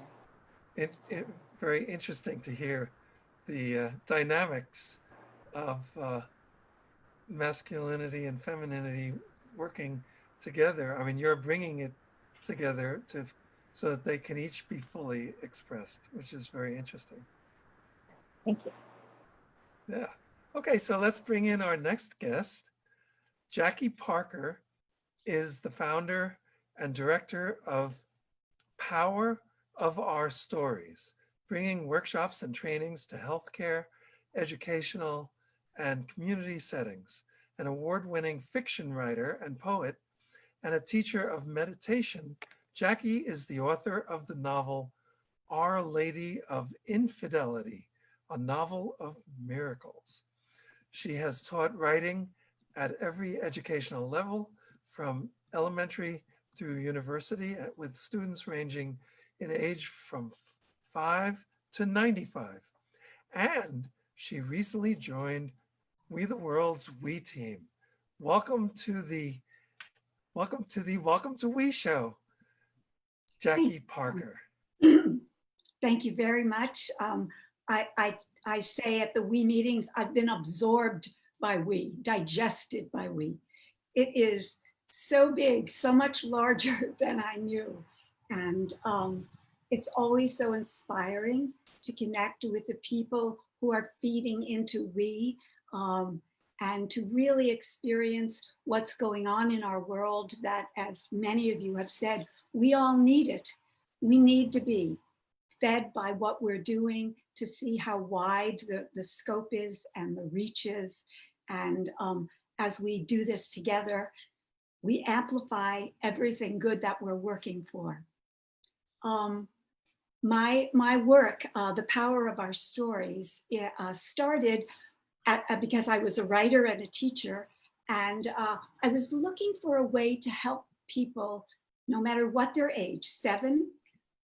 It very interesting to hear the dynamics of masculinity and femininity working together. I mean, you're bringing it together so that they can each be fully expressed, which is very interesting. Thank you. Yeah. Okay, so let's bring in our next guest. Jackie Parker is the founder and director of Power of Our Stories, bringing workshops and trainings to healthcare, educational, and community settings. An award-winning fiction writer and poet, and a teacher of meditation, Jackie is the author of the novel Our Lady of Infidelity, a novel of miracles. She has taught writing at every educational level, from elementary through university, with students ranging in age from 5 to 95. And she recently joined We the World's We team. Welcome to We show, Jackie Parker. Thank you very much. I say at the We meetings, I've been absorbed by We, digested by We. It is so big, so much larger than I knew. And it's always so inspiring to connect with the people who are feeding into We, and to really experience what's going on in our world that, as many of you have said, we all need it. We need to be fed by what we're doing, to see how wide the scope is and the reach is. And as we do this together, we amplify everything good that we're working for. My work, The Power of Our Stories, started because I was a writer and a teacher, and I was looking for a way to help people, no matter what their age, 7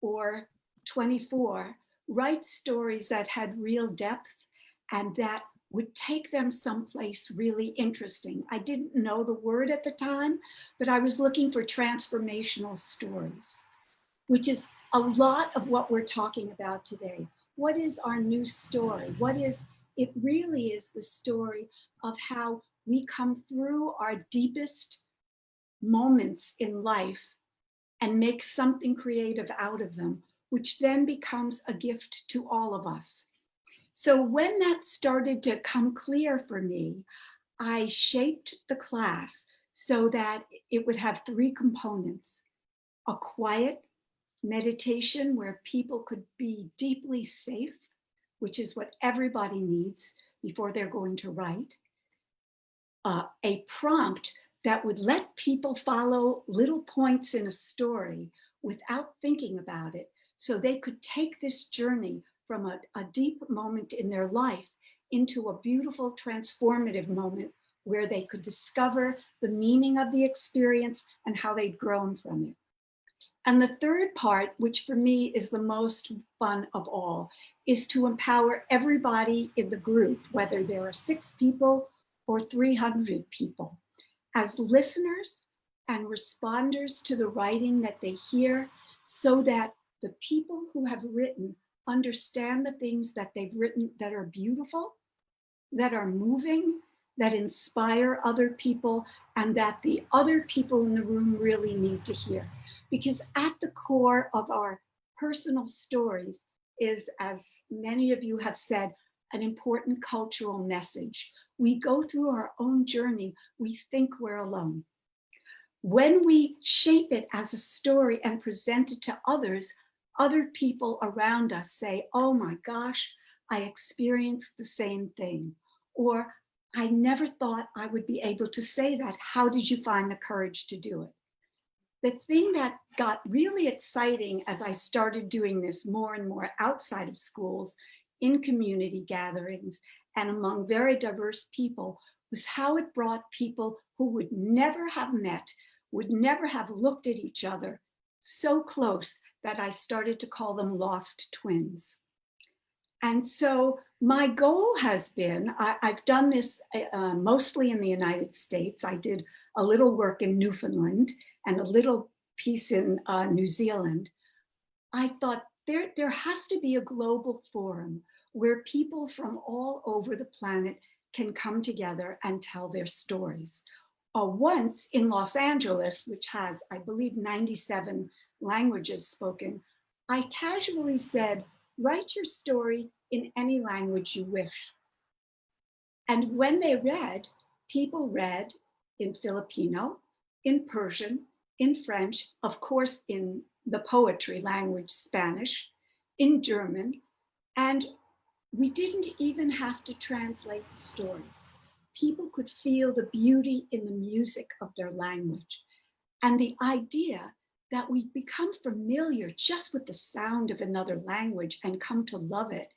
or 24, write stories that had real depth and that would take them someplace really interesting. I didn't know the word at the time, but I was looking for transformational stories, which is a lot of what we're talking about today. What is our new story? It really is the story of how we come through our deepest moments in life and make something creative out of them, which then becomes a gift to all of us. So when that started to come clear for me, I shaped the class so that it would have 3 components: a quiet meditation where people could be deeply safe, which is what everybody needs before they're going to write, a prompt that would let people follow little points in a story without thinking about it, so they could take this journey from a deep moment in their life into a beautiful transformative moment where they could discover the meaning of the experience and how they'd grown from it. And the third part, which for me is the most fun of all, is to empower everybody in the group, whether there are 6 people or 300 people, as listeners and responders to the writing that they hear, so that the people who have written understand the things that they've written that are beautiful, that are moving, that inspire other people, and that the other people in the room really need to hear. Because at the core of our personal stories is, as many of you have said, an important cultural message. We go through our own journey, we think we're alone. When we shape it as a story and present it to others, other people around us say, oh my gosh, I experienced the same thing. Or I never thought I would be able to say that. How did you find the courage to do it? The thing that got really exciting as I started doing this more and more outside of schools, in community gatherings, and among very diverse people, was how it brought people who would never have met, would never have looked at each other, so close that I started to call them lost twins. And so my goal has been, I've done this mostly in the United States. I did a little work in Newfoundland and a little piece in New Zealand. I thought there has to be a global forum where people from all over the planet can come together and tell their stories. Once in Los Angeles, which has, I believe, 97 languages spoken, I casually said, write your story in any language you wish. And when they read, people read in Filipino, in Persian, in French, of course, in the poetry language, Spanish, in German, and we didn't even have to translate the stories. People could feel the beauty in the music of their language. And the idea that we become familiar just with the sound of another language and come to love it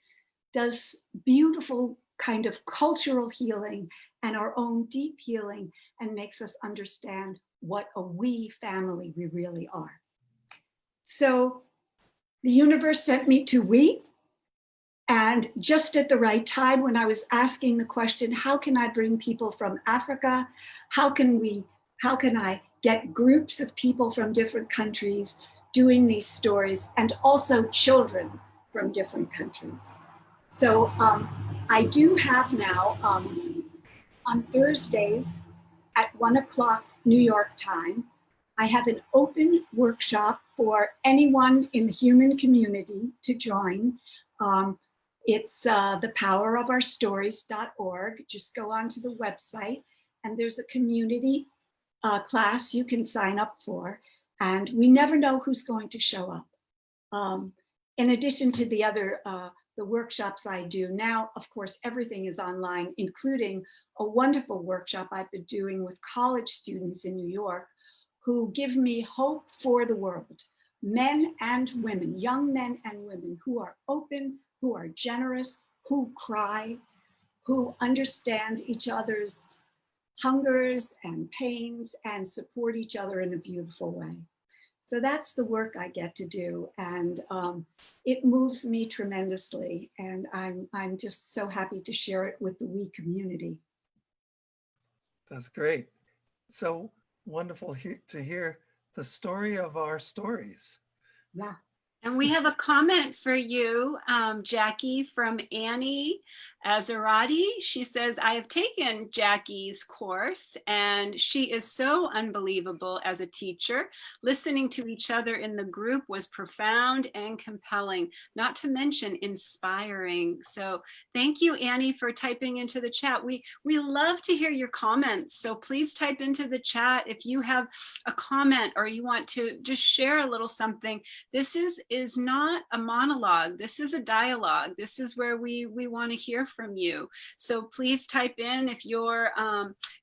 does beautiful kind of cultural healing and our own deep healing, and makes us understand what a we family we really are. So the universe sent me to we, and just at the right time, when I was asking the question, how can I bring people from Africa? How can I get groups of people from different countries doing these stories, and also children from different countries? So I do have now on Thursdays at 1 o'clock New York time, I have an open workshop for anyone in the human community to join. It's thepowerofourstories.org. Just go onto the website and there's a community class you can sign up for. And we never know who's going to show up. In addition to the other the workshops I do now, of course, everything is online, including a wonderful workshop I've been doing with college students in New York who give me hope for the world. Men and women, young men and women who are open, who are generous, who cry, who understand each other's hungers and pains and support each other in a beautiful way. So that's the work I get to do, and it moves me tremendously, and I'm just so happy to share it with the we community. That's great. So wonderful to hear the story of our stories. Yeah. And we have a comment for you, Jackie, from Annie Azarati. She says, I have taken Jackie's course and she is so unbelievable as a teacher. Listening to each other in the group was profound and compelling, not to mention inspiring. So thank you, Annie, for typing into the chat. We love to hear your comments. So please type into the chat if you have a comment or you want to just share a little something. This is not a monologue. This is a dialogue. This is where we want to hear from you. So please type in if you're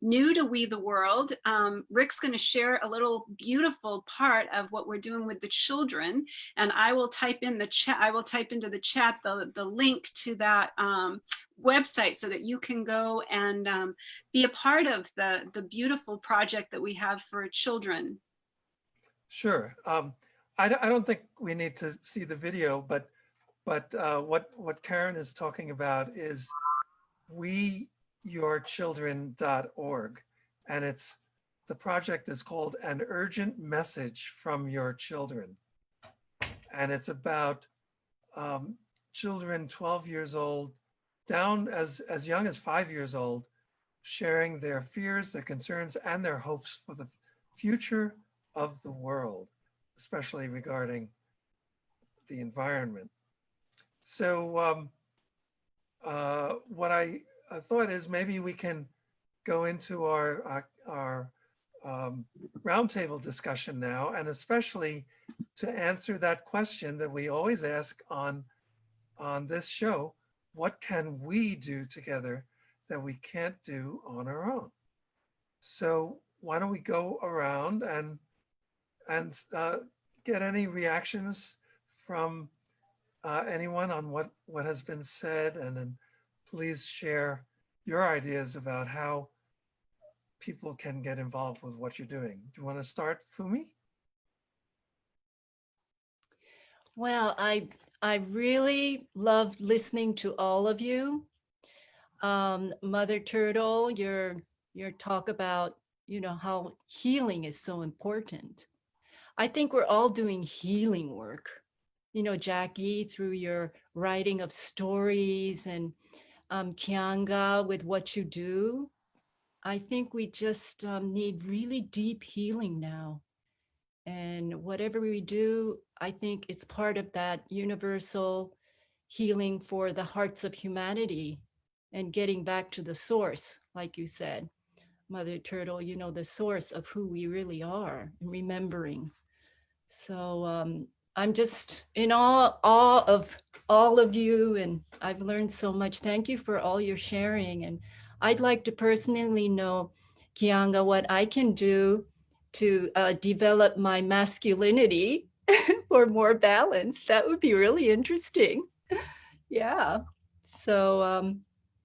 new to We the World. Rick's going to share a little beautiful part of what we're doing with the children, and I will type in the chat. I will type into the chat the link to that website so that you can go and be a part of the beautiful project that we have for children. Sure. I don't think we need to see the video, but what Karen is talking about is weyourchildren.org, and the project is called An Urgent Message from Your Children, and it's about children 12 years old down as young as 5 years old, sharing their fears, their concerns, and their hopes for the future of the world, especially regarding the environment. So what I thought is maybe we can go into our roundtable discussion now, and especially to answer that question that we always ask on this show: what can we do together that we can't do on our own? So why don't we go around and get any reactions from anyone on what has been said, and then please share your ideas about how people can get involved with what you're doing. Do you want to start, Fumi? Well, I really loved listening to all of you. Mother Turtle, your talk about, how healing is so important. I think we're all doing healing work. Jackie, through your writing of stories, and Kianga with what you do. I think we just need really deep healing now. And whatever we do, I think it's part of that universal healing for the hearts of humanity and getting back to the source, like you said, Mother Turtle, the source of who we really are, and remembering. So I'm just in awe of all of you, and I've learned so much. Thank you for all your sharing. And I'd like to personally know, Kianga, what I can do to develop my masculinity for more balance. That would be really interesting. Yeah. So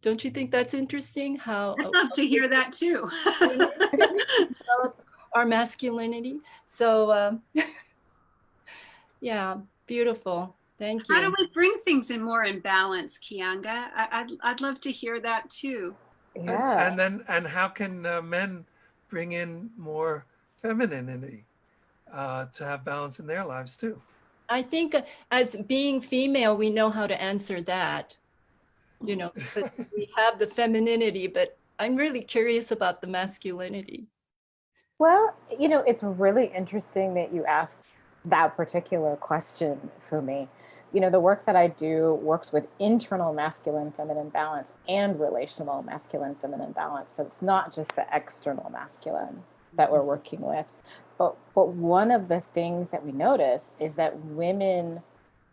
don't you think that's interesting? How I'd love to hear that too. develop our masculinity. So yeah, beautiful. Thank you. How do we bring things in more in balance, Kianga? I'd love to hear that too. Yeah. And how can men bring in more femininity to have balance in their lives too? I think as being female, we know how to answer that, because we have the femininity, but I'm really curious about the masculinity. Well, it's really interesting that you asked that particular question for me. The work that I do works with internal masculine feminine balance and relational masculine feminine balance. So it's not just the external masculine that we're working with. But one of the things that we notice is that women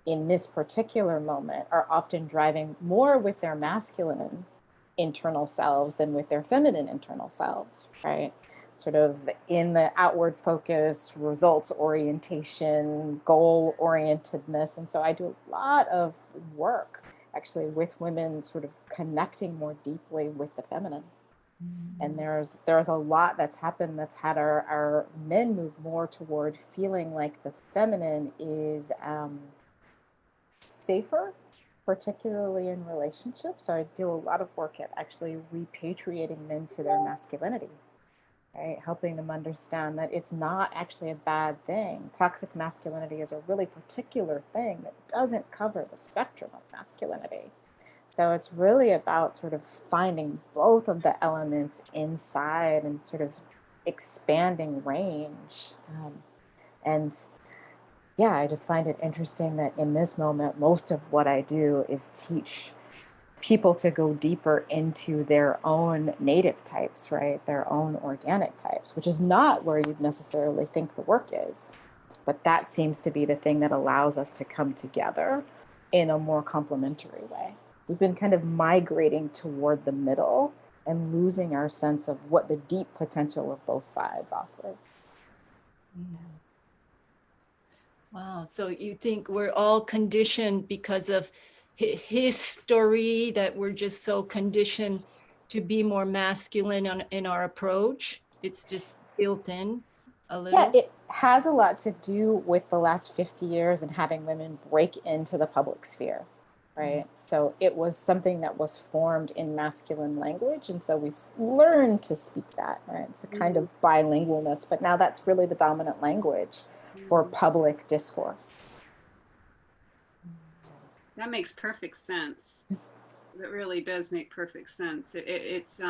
in this particular moment are often driving more with their masculine internal selves than with their feminine internal selves, right? Sort of in the outward focus, results orientation, goal orientedness. And so I do a lot of work actually with women sort of connecting more deeply with the feminine. And there's a lot that's happened that's had our men move more toward feeling like the feminine is safer, particularly in relationships. So I do a lot of work at actually repatriating men to their masculinity, right? Helping them understand that it's not actually a bad thing. Toxic masculinity is a really particular thing that doesn't cover the spectrum of masculinity. So it's really about sort of finding both of the elements inside and sort of expanding range. And yeah, I just find it interesting that in this moment, most of what I do is teach people to go deeper into their own native types, right? Their own organic types, which is not where you'd necessarily think the work is. But that seems to be the thing that allows us to come together in a more complementary way. We've been kind of migrating toward the middle and losing our sense of what the deep potential of both sides offers. Wow. So you think we're all conditioned because of history, that we're just so conditioned to be more masculine in our approach? It's just built in a little? Yeah, has a lot to do with the last 50 years and having women break into the public sphere, right? So it was something that was formed in masculine language. And so we learned to speak that, right? It's a kind of bilingualness, but now that's really the dominant language for public discourse. That makes perfect sense. That really does make perfect sense. It's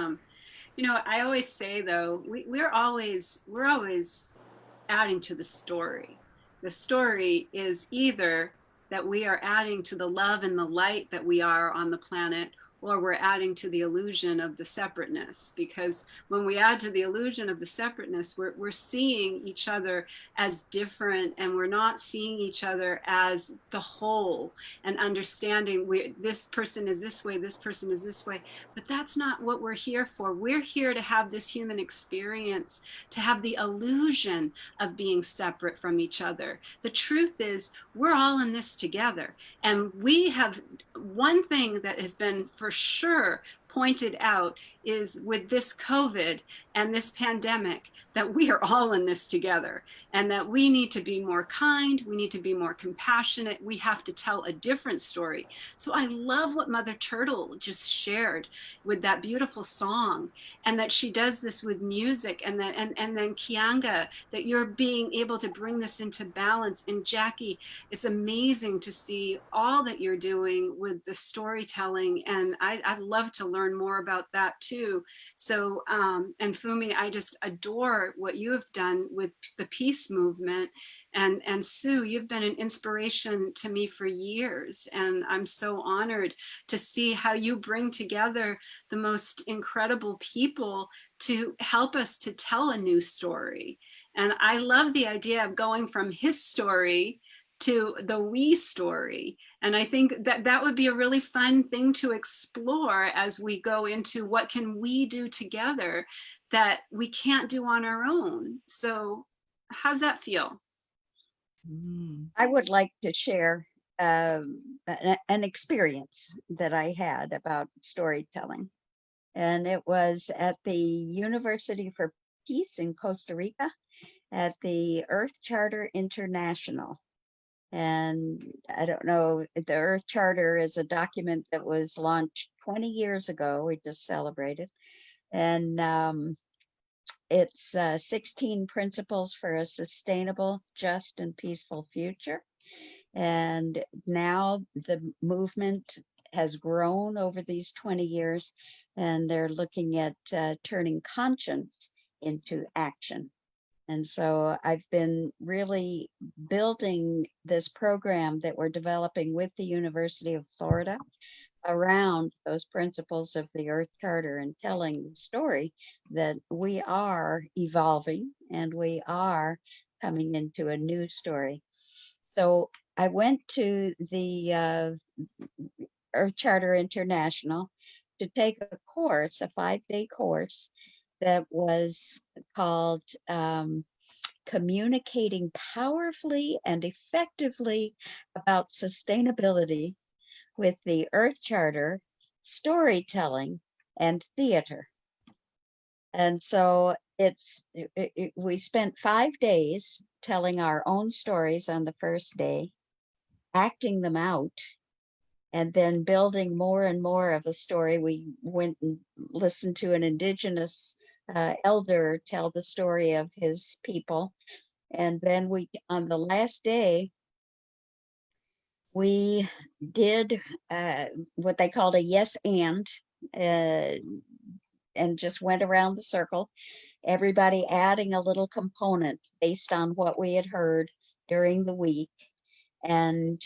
you know, I always say though, we're always adding to the story. The story is either that we are adding to the love and the light that we are on the planet, or we're adding to the illusion of the separateness. Because when we add to the illusion of the separateness, we're seeing each other as different, and we're not seeing each other as the whole, and understanding this person is this way, this person is this way. But that's not what we're here for. We're here to have this human experience, to have the illusion of being separate from each other. The truth is, we're all in this together. And we have one thing that has been for sure pointed out is with this COVID and this pandemic, that we are all in this together, and that we need to be more kind, we need to be more compassionate, we have to tell a different story. So I love what Mother Turtle just shared with that beautiful song, and that she does this with music, and then Kianga, that you're being able to bring this into balance. And Jackie, it's amazing to see all that you're doing with the storytelling, and I'd love to learn more about that too. So, and Fumi, I just adore what you have done with the peace movement. And Sue, you've been an inspiration to me for years, and I'm so honored to see how you bring together the most incredible people to help us to tell a new story. And I love the idea of going from his story to the we story. And I think that that would be a really fun thing to explore as we go into what can we do together that we can't do on our own. So how does that feel? I would like to share an experience that I had about storytelling. And it was at the University for Peace in Costa Rica at the Earth Charter International. And I don't know, the Earth Charter is a document that was launched 20 years ago. We just celebrated. And it's 16 principles for a sustainable, just, and peaceful future. And now the movement has grown over these 20 years, and they're looking at turning conscience into action. And so I've been really building this program that we're developing with the University of Florida around those principles of the Earth Charter, and telling the story that we are evolving and we are coming into a new story. So I went to the Earth Charter International to take a course, a 5-day course that was called Communicating Powerfully and Effectively About Sustainability with the Earth Charter, Storytelling, and Theater. And so we spent 5 days telling our own stories on the first day, acting them out, and then building more and more of a story. We went and listened to an indigenous elder tell the story of his people. And then on the last day, we did what they called a yes and just went around the circle, everybody adding a little component based on what we had heard during the week. And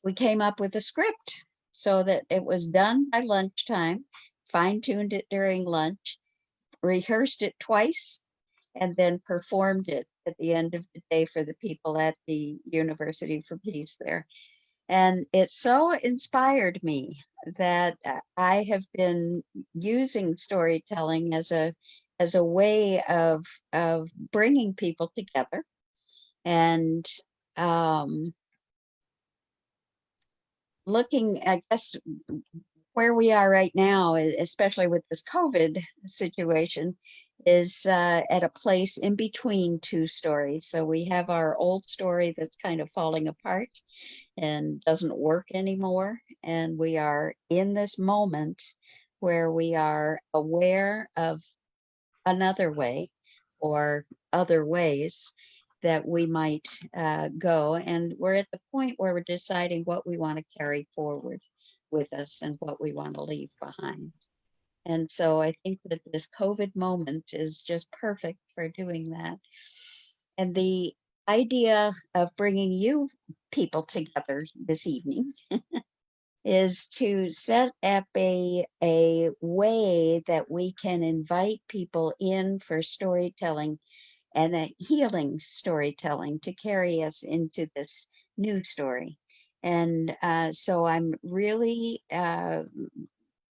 we came up with a script so that it was done by lunchtime, fine-tuned it during lunch, rehearsed it twice, and then performed it at the end of the day for the people at the University for Peace there. And it so inspired me that I have been using storytelling as a way of bringing people together. And looking, I guess, where we are right now, especially with this COVID situation, is at a place in between two stories. So we have our old story that's kind of falling apart and doesn't work anymore. And we are in this moment where we are aware of another way or other ways that we might go. And we're at the point where we're deciding what we want to carry forward with us and what we want to leave behind. And so I think that this COVID moment is just perfect for doing that. And the idea of bringing you people together this evening is to set up a way that we can invite people in for storytelling and a healing storytelling to carry us into this new story. And so I'm really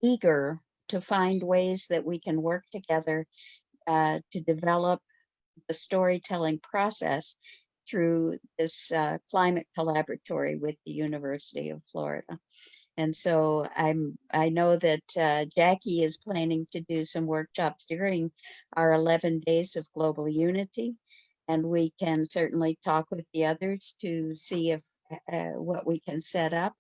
eager to find ways that we can work together to develop the storytelling process through this climate collaboratory with the University of Florida. And so I know that Jackie is planning to do some workshops during our 11 days of global unity. And we can certainly talk with the others to see if what we can set up.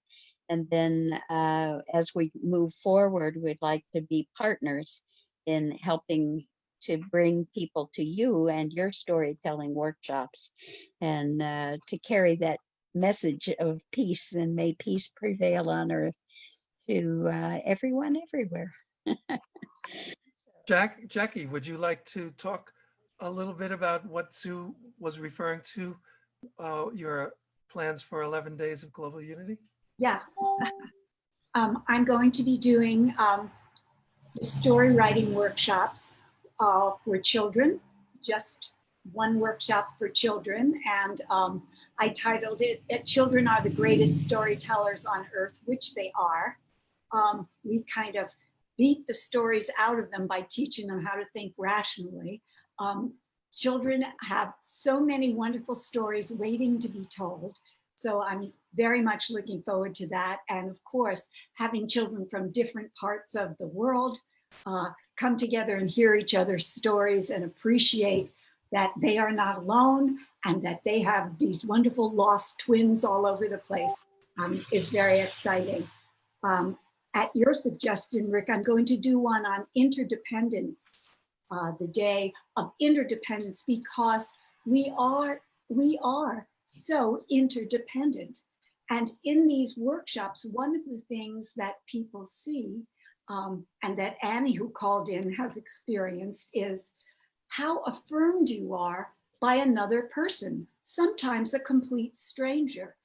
And then as we move forward, we'd like to be partners in helping to bring people to you and your storytelling workshops and to carry that message of peace, and may peace prevail on earth to everyone everywhere. Jackie, would you like to talk a little bit about what Sue was referring to, your plans for 11 days of global unity? Yeah. I'm going to be doing story writing workshops for children, just one workshop for children. And I titled it, Children Are the Greatest Storytellers on Earth, which they are. We kind of beat the stories out of them by teaching them how to think rationally. Children have so many wonderful stories waiting to be told. So I'm very much looking forward to that. And of course, having children from different parts of the world come together and hear each other's stories and appreciate that they are not alone and that they have these wonderful lost twins all over the place is very exciting. At your suggestion, Rick, I'm going to do one on interdependence, the day of interdependence, because we are so interdependent. And in these workshops, one of the things that people see and that Annie, who called in, has experienced is how affirmed you are by another person, sometimes a complete stranger.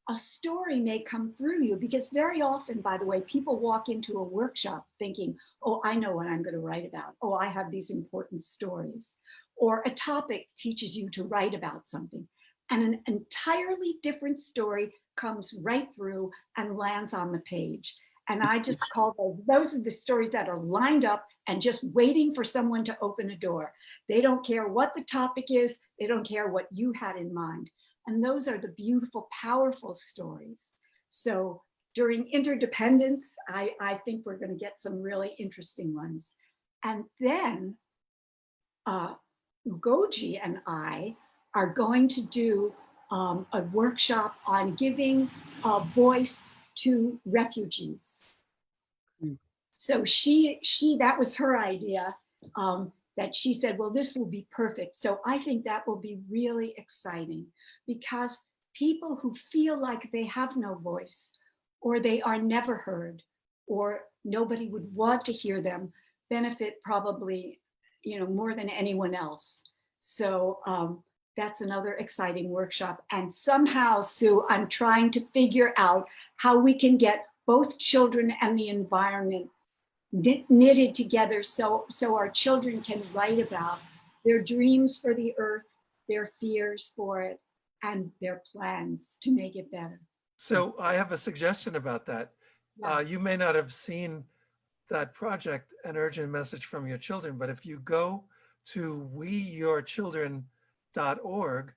A story may come through you, because very often, by the way, people walk into a workshop thinking, oh, I know what I'm going to write about. Oh, I have these important stories. Or a topic teaches you to write about something, and an entirely different story comes right through and lands on the page. And I just call those are the stories that are lined up and just waiting for someone to open a door. They don't care what the topic is. They don't care what you had in mind. And those are the beautiful, powerful stories. So during interdependence, I think we're going to get some really interesting ones. And then Ugoji and I are going to do a workshop on giving a voice to refugees. So that was her idea, that she said, well, this will be perfect. So I think that will be really exciting, because people who feel like they have no voice, or they are never heard, or nobody would want to hear them, benefit probably, more than anyone else. So that's another exciting workshop. And somehow, Sue, I'm trying to figure out how we can get both children and the environment knitted together so our children can write about their dreams for the earth, their fears for it, and their plans to make it better. So I have a suggestion about that. Yeah. You may not have seen that project, An Urgent Message from Your Children, but if you go to weyourchildren.org,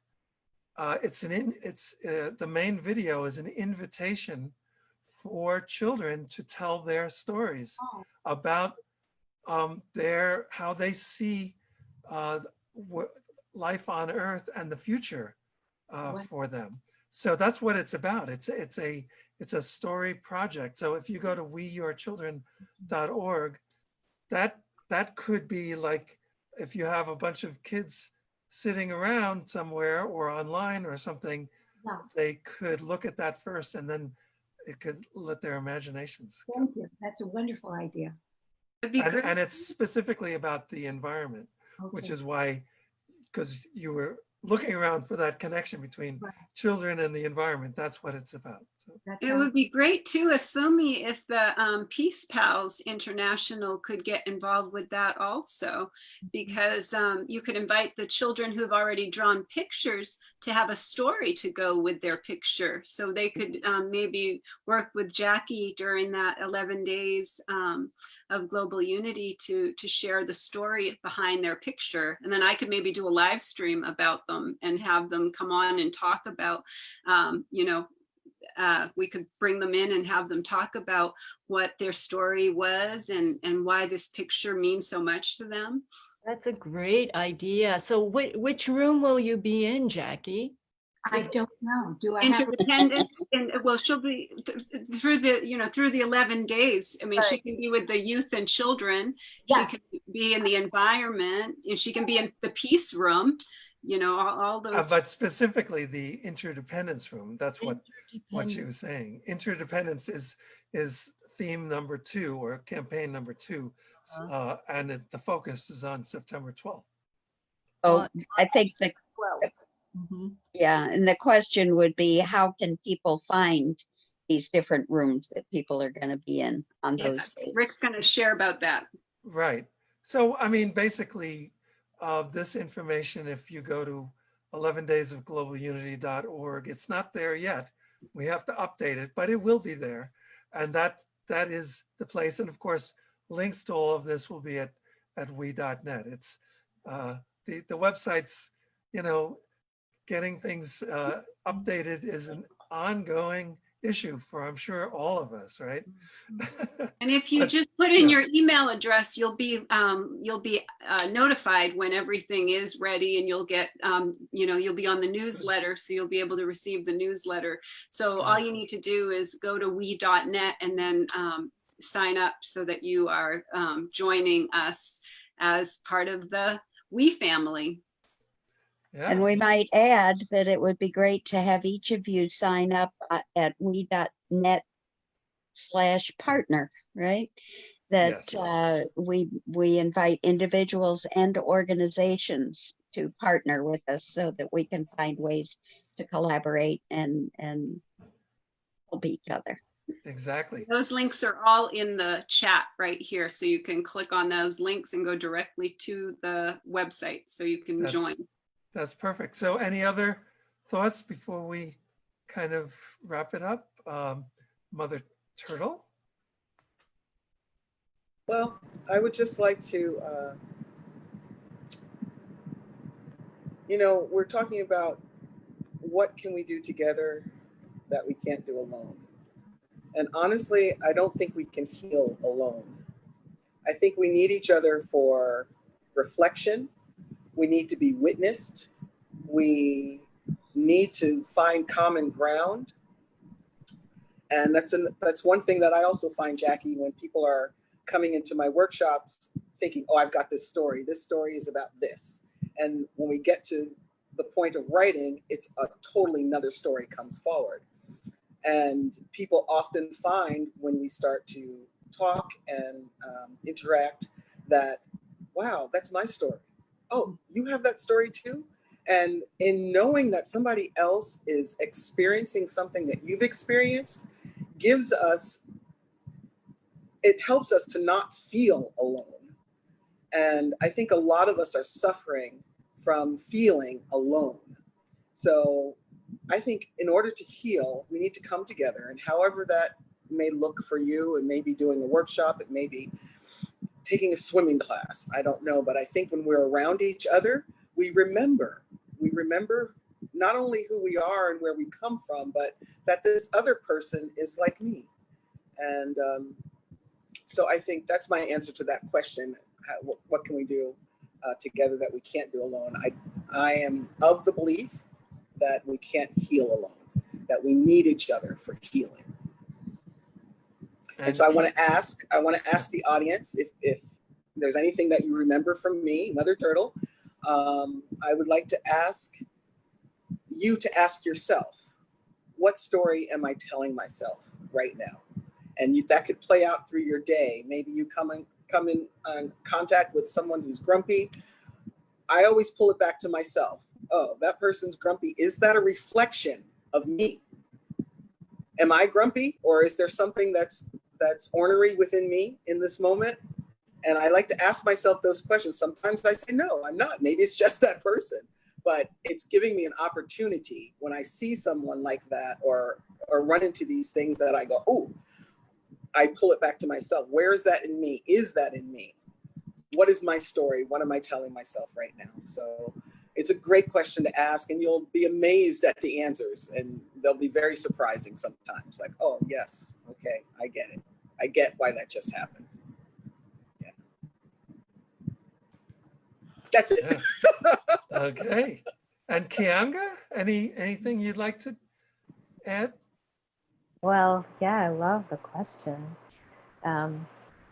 the main video is an invitation for children to tell their stories about how they see uh, life on Earth and the future for them. So that's what it's about. It's a story project. So if you go to weyourchildren.org, that could be like if you have a bunch of kids sitting around somewhere or online or something, they could look at that first and then it could let their imaginations go. Thank you. That's a wonderful idea. It'd be great. And it's specifically about the environment, which is why, because you were looking around for that connection between children and the environment. That's what it's about. So. It would be great too if Fumi, if the Peace Pals International could get involved with that also, because you could invite the children who've already drawn pictures to have a story to go with their picture. So they could maybe work with Jackie during that 11 days of global unity to share the story behind their picture. And then I could maybe do a live stream about them and have them come on and talk about, you know, we could bring them in and have them talk about what their story was and why this picture means so much to them. That's a great idea. So which room will you be in, Jackie? I don't know. Do I have Interdependence? And well, she'll be through the, you know, through the 11 days. I mean, she can be with the youth and children. Yes. She can be in the environment, and she can be in the peace room. You know, all those. But specifically the interdependence room. That's what she was saying. Interdependence is theme number 2 or campaign number 2, and the focus is on September 12th. Oh, I think the 12th. Mm-hmm. yeah, and the question would be, how can people find these different rooms that people are going to be in on those days? Rick's going to share about that. Right. So, I mean, basically, this information, if you go to 11daysofglobalunity.org, it's not there yet. We have to update it, but it will be there. And that is the place. And of course, links to all of this will be at we.net. It's the website's, you know, getting things updated is an ongoing issue for, I'm sure, all of us, right? And if you just put in your email address, you'll be notified when everything is ready, and you'll get, you know, you'll be on the newsletter, so you'll be able to receive the newsletter. So all you need to do is go to we.net and then sign up so that you are joining us as part of the We family. Yeah. And we might add that it would be great to have each of you sign up at we.net/partner, right? That Yes. we invite individuals and organizations to partner with us so that we can find ways to collaborate and help each other. Exactly. Those links are all in the chat right here. So you can click on those links and go directly to the website so you can join. That's perfect. So any other thoughts before we kind of wrap it up? Mother Turtle? Well, I would just like to, you know, we're talking about what can we do together that we can't do alone. And honestly, I don't think we can heal alone. I think we need each other for reflection. We need to be witnessed. We need to find common ground. And that's one thing that I also find, Jackie, when people are coming into my workshops thinking, oh, I've got this story. This story is about this. And when we get to the point of writing, it's a totally another story comes forward. And people often find when we start to talk and interact that, wow, that's my story. Oh, you have that story too? And in knowing that somebody else is experiencing something that you've experienced gives us, it helps us to not feel alone. And I think a lot of us are suffering from feeling alone. So I think in order to heal, we need to come together, and however that may look for you, it may be doing a workshop, it may be taking a swimming class, I don't know, but I think when we're around each other, we remember not only who we are and where we come from, but that this other person is like me. And so I think that's my answer to that question. What can we do together that we can't do alone. I am of the belief that we can't heal alone, that we need each other for healing. And so I want to ask the audience if there's anything that you remember from me, Mother Turtle. I would like to ask you to ask yourself, what story am I telling myself right now? And that could play out through your day. Maybe you come in contact with someone who's grumpy. I always pull it back to myself. Oh, that person's grumpy. Is that a reflection of me? Am I grumpy, or is there something that's ornery within me in this moment? And I like to ask myself those questions. Sometimes I say, no, I'm not. Maybe it's just that person. But it's giving me an opportunity when I see someone like that or run into these things that I go, oh, I pull it back to myself. Where is that in me? Is that in me? What is my story? What am I telling myself right now? So it's a great question to ask, and you'll be amazed at the answers, and they'll be very surprising sometimes. Like, oh, yes, okay, I get it. I get why that just happened. Yeah. That's it. Yeah. Okay. And Kianga, anything you'd like to add? Well, yeah, I love the question.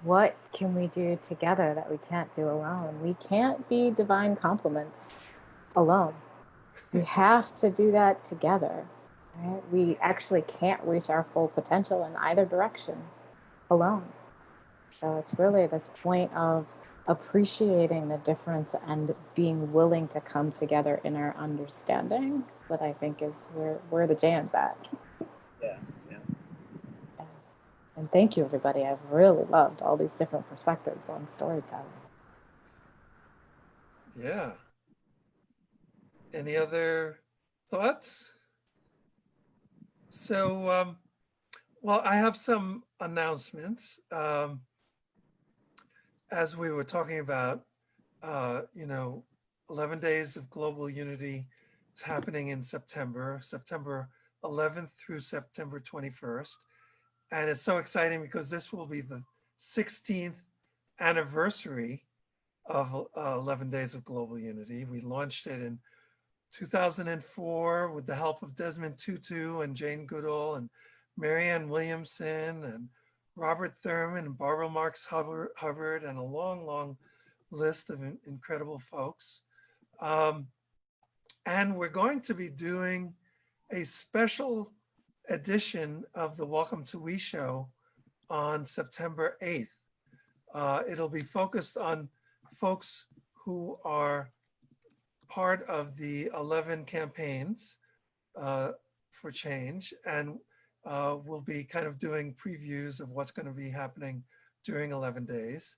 What can we do together that we can't do alone? We can't be divine complements alone. We have to do that together. Right? We actually can't reach our full potential in either direction alone. So it's really this point of appreciating the difference and being willing to come together in our understanding that I think is where the jam's at. Yeah. And thank you, everybody. I've really loved all these different perspectives on storytelling. Yeah. Any other thoughts? So, well, I have some announcements. As we were talking about, 11 Days of Global Unity is happening in September 11th through September 21st. And it's so exciting because this will be the 16th anniversary of 11 Days of Global Unity. We launched it in 2004 with the help of Desmond Tutu and Jane Goodall and Marianne Williamson and Robert Thurman and Barbara Marx Hubbard and a long list of incredible folks. And we're going to be doing a special edition of the Welcome to We show on September 8th. It'll be focused on folks who are part of the 11 campaigns for change, and we'll be kind of doing previews of what's going to be happening during 11 days.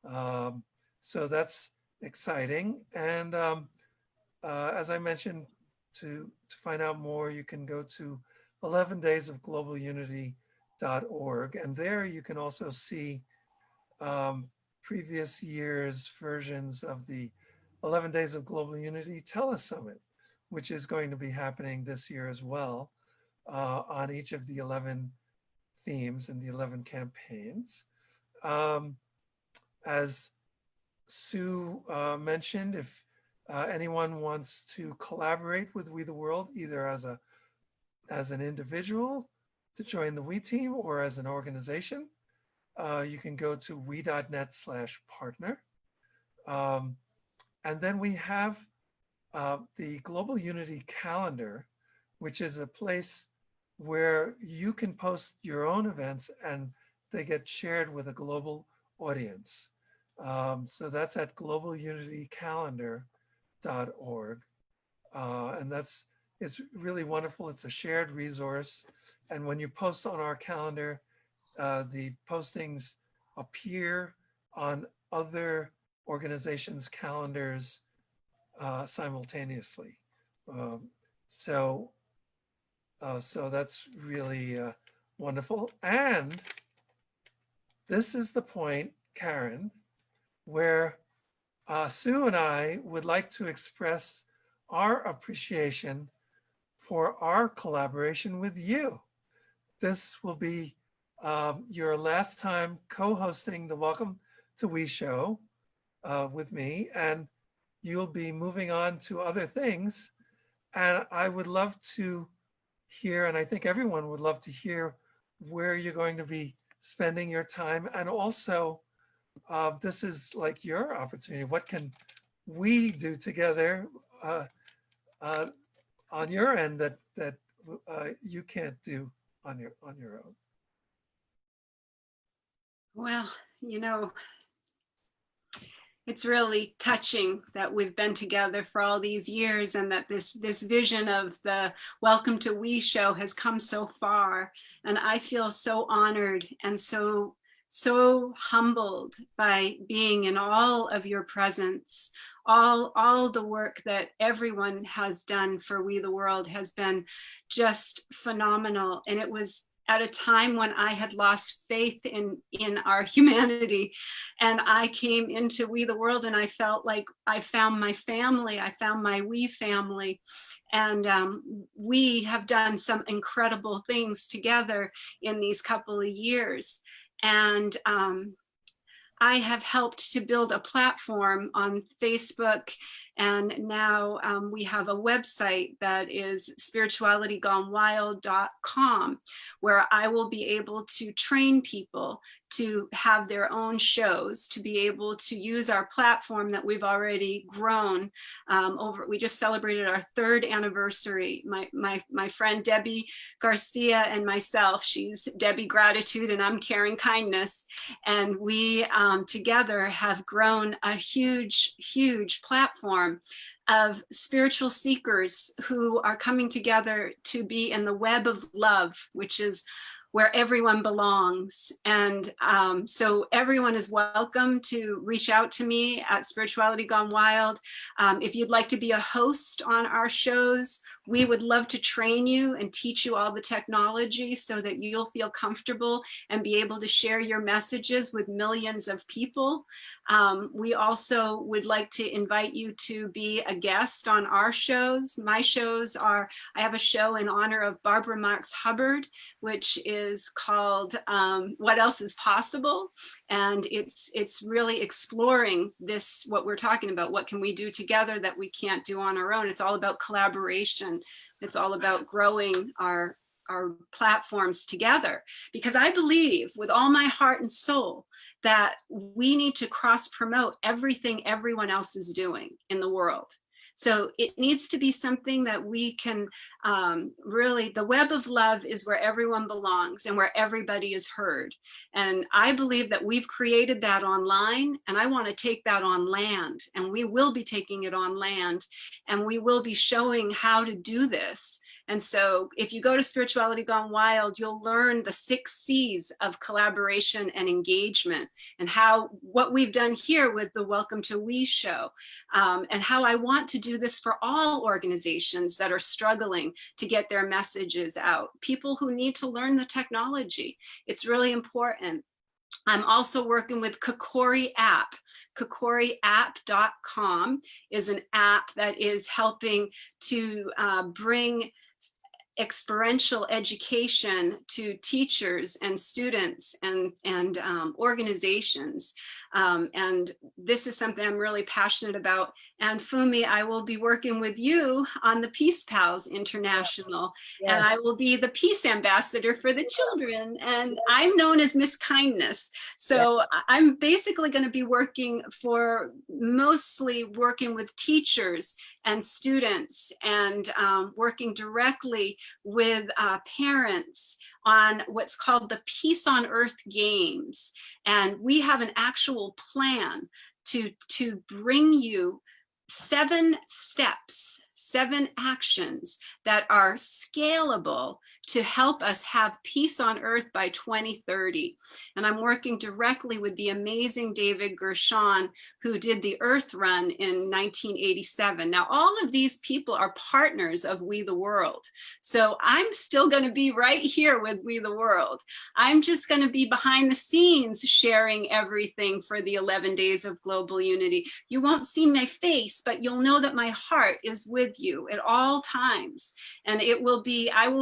So that's exciting. And as I mentioned, to find out more, you can go to 11daysofglobalunity.org, and there you can also see previous years' versions of the 11 Days of Global Unity Telesummit, which is going to be happening this year as well, on each of the 11 themes and the 11 campaigns. As Sue mentioned, if anyone wants to collaborate with We the World, either as an individual to join the We team or as an organization, you can go to we.net/partner. And then we have the Global Unity Calendar, which is a place where you can post your own events and they get shared with a global audience. So that's at globalunitycalendar.org. And it's really wonderful. It's a shared resource. And when you post on our calendar, the postings appear on other organizations' calendars simultaneously. So that's really wonderful. And this is the point, Karen, where Sue and I would like to express our appreciation for our collaboration with you. This will be your last time co-hosting the Welcome to We show. with me, and you'll be moving on to other things. And I would love to hear, and I think everyone would love to hear, where you're going to be spending your time. And also, this is like your opportunity. What can we do together on your end that you can't do on your own? Well, you know, it's really touching that we've been together for all these years, and that this vision of the Welcome to We show has come so far. And I feel so honored and so humbled by being in all of your presence. All the work that everyone has done for We the World has been just phenomenal. And it was at a time when I had lost faith in our humanity. And I came into We the World, and I felt like I found my family. I found my We family. And we have done some incredible things together in these couple of years. And I have helped to build a platform on Facebook, and now we have a website that is spiritualitygonewild.com, where I will be able to train people to have their own shows, to be able to use our platform that we've already grown over. We just celebrated our 3rd anniversary. My friend Debbie Garcia and myself, she's Debbie Gratitude and I'm Caring Kindness, and we together have grown a huge platform of spiritual seekers who are coming together to be in the web of love, which is where everyone belongs. And so everyone is welcome to reach out to me at Spirituality Gone Wild. If you'd like to be a host on our shows, we would love to train you and teach you all the technology so that you'll feel comfortable and be able to share your messages with millions of people. We also would like to invite you to be a guest on our shows. My shows are, I have a show in honor of Barbara Marx Hubbard, which is called What Else is Possible? And it's really exploring this, what we're talking about. What can we do together that we can't do on our own? It's all about collaboration. It's all about growing our platforms together, because I believe with all my heart and soul that we need to cross promote everything everyone else is doing in the world. So it needs to be something that we can really, the web of love is where everyone belongs and where everybody is heard. And I believe that we've created that online, and I want to take that on land, and we will be taking it on land, and we will be showing how to do this. And so if you go to Spirituality Gone Wild, you'll learn the 6 C's of collaboration and engagement, and how what we've done here with the Welcome to We show, and how I want to do this for all organizations that are struggling to get their messages out, people who need to learn the technology. It's really important. I'm also working with Kokori app. KokoriApp.com is an app that is helping to bring experiential education to teachers and students and organizations. And this is something I'm really passionate about. And Fumi, I will be working with you on the Peace Pals International. Yes. And I will be the peace ambassador for the children. And I'm known as Miss Kindness. So yes. I'm basically going to be mostly working with teachers and students, and working directly with parents on what's called the Peace on Earth Games. And we have an actual plan to bring you 7 steps, 7 actions that are scalable to help us have peace on earth by 2030. And I'm working directly with the amazing David Gershon, who did the Earth Run in 1987. Now, all of these people are partners of We the World. So I'm still going to be right here with We the World. I'm just going to be behind the scenes sharing everything for the 11 days of global unity. You won't see my face, but you'll know that my heart is with with you at all times. And I will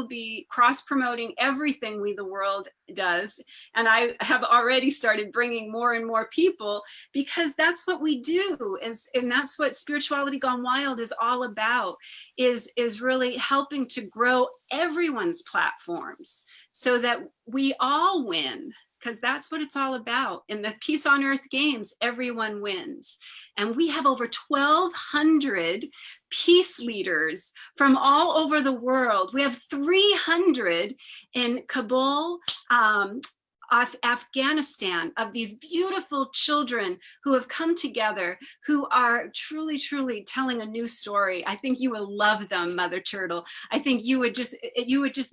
be cross-promoting everything We the World does. And I have already started bringing more and more people, because that's what we do, and that's what Spirituality Gone Wild is all about, is really helping to grow everyone's platforms so that we all win, because that's what it's all about. In the Peace on Earth Games, everyone wins. And we have over 1,200 peace leaders from all over the world. We have 300 in Kabul, Afghanistan, of these beautiful children who have come together, who are truly, truly telling a new story. I think you will love them, Mother Turtle. I think you would just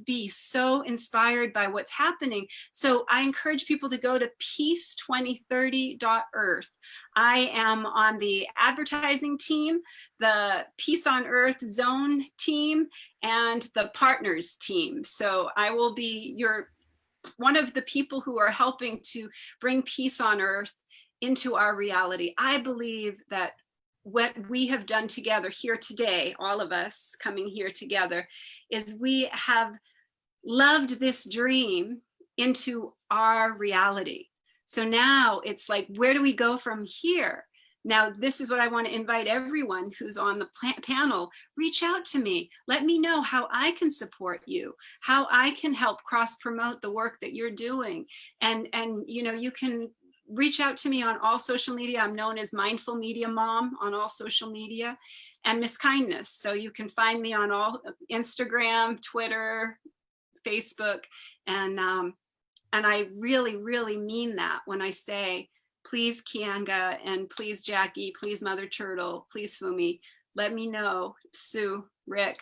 be so inspired by what's happening. So I encourage people to go to peace2030.earth. I am on the advertising team, the Peace on Earth Zone team, and the partners team. So I will be one of the people who are helping to bring peace on earth into our reality. I believe that what we have done together here today, all of us coming here together, is we have loved this dream into our reality. So now it's like, where do we go from here? Now, this is what I want to invite everyone who's on the panel. Reach out to me. Let me know how I can support you, how I can help cross-promote the work that you're doing. And you know, you can reach out to me on all social media. I'm known as Mindful Media Mom on all social media, and Miss Kindness. So you can find me on all Instagram, Twitter, Facebook. And I really, really mean that when I say, please Kianga, and please Jackie, please Mother Turtle, please Fumi, let me know, Sue, Rick,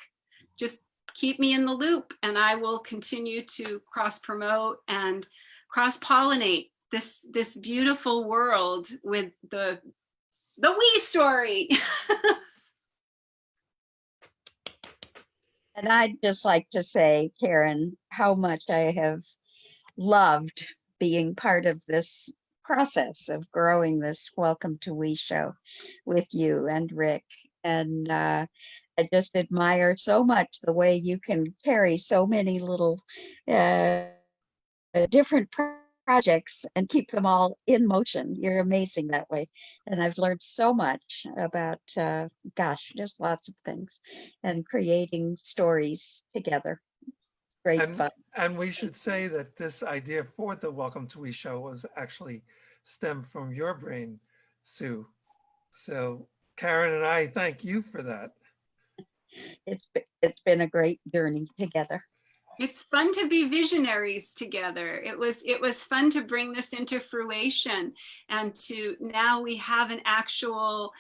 just keep me in the loop, and I will continue to cross-promote and cross-pollinate this beautiful world with the we story. And I'd just like to say, Karen, how much I have loved being part of this process of growing this Welcome to We show with you and Rick. And I just admire so much the way you can carry so many little different projects and keep them all in motion. You're amazing that way. And I've learned so much about, gosh, just lots of things, and creating stories together. Great fun. And we should say that this idea for the Welcome to We show was actually stemmed from your brain, Sue. So Karen and I thank you for that. It's been a great journey together. It's fun to be visionaries together. It was fun to bring this into fruition, and to now we have an actual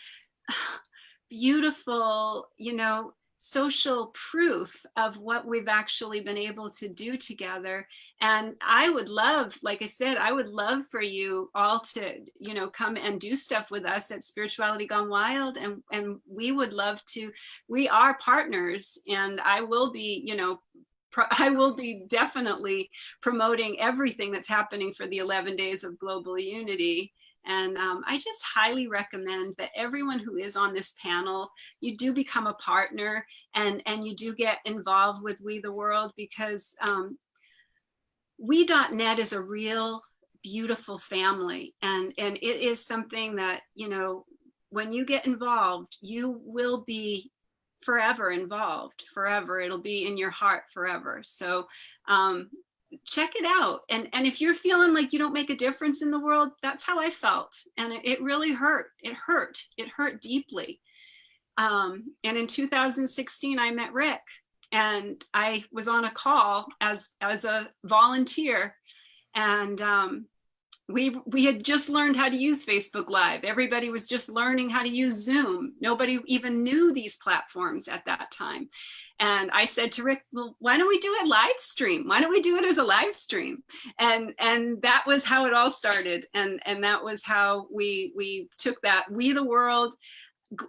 beautiful, you know, social proof of what we've actually been able to do together. And I would love, like I said, I would love for you all to, you know, come and do stuff with us at Spirituality Gone Wild. And we would love to, we are partners, and I will be, you know, I will be definitely promoting everything that's happening for the 11 days of global unity. And I just highly recommend that everyone who is on this panel, you do become a partner, and you do get involved with We the World, because we.net is a real beautiful family. And it is something that, you know, when you get involved, you will be forever involved, forever. It'll be in your heart forever. So check it out. And if you're feeling like you don't make a difference in the world, that's how I felt. And it really hurt. It hurt deeply. And in 2016, I met Rick, and I was on a call as a volunteer. And we had just learned how to use Facebook Live. Everybody was just learning how to use Zoom. Nobody even knew these platforms at that time. And I said to Rick, well, why don't we do a live stream? Why don't we do it as a live stream? And that was how it all started. And that was how we took that We the World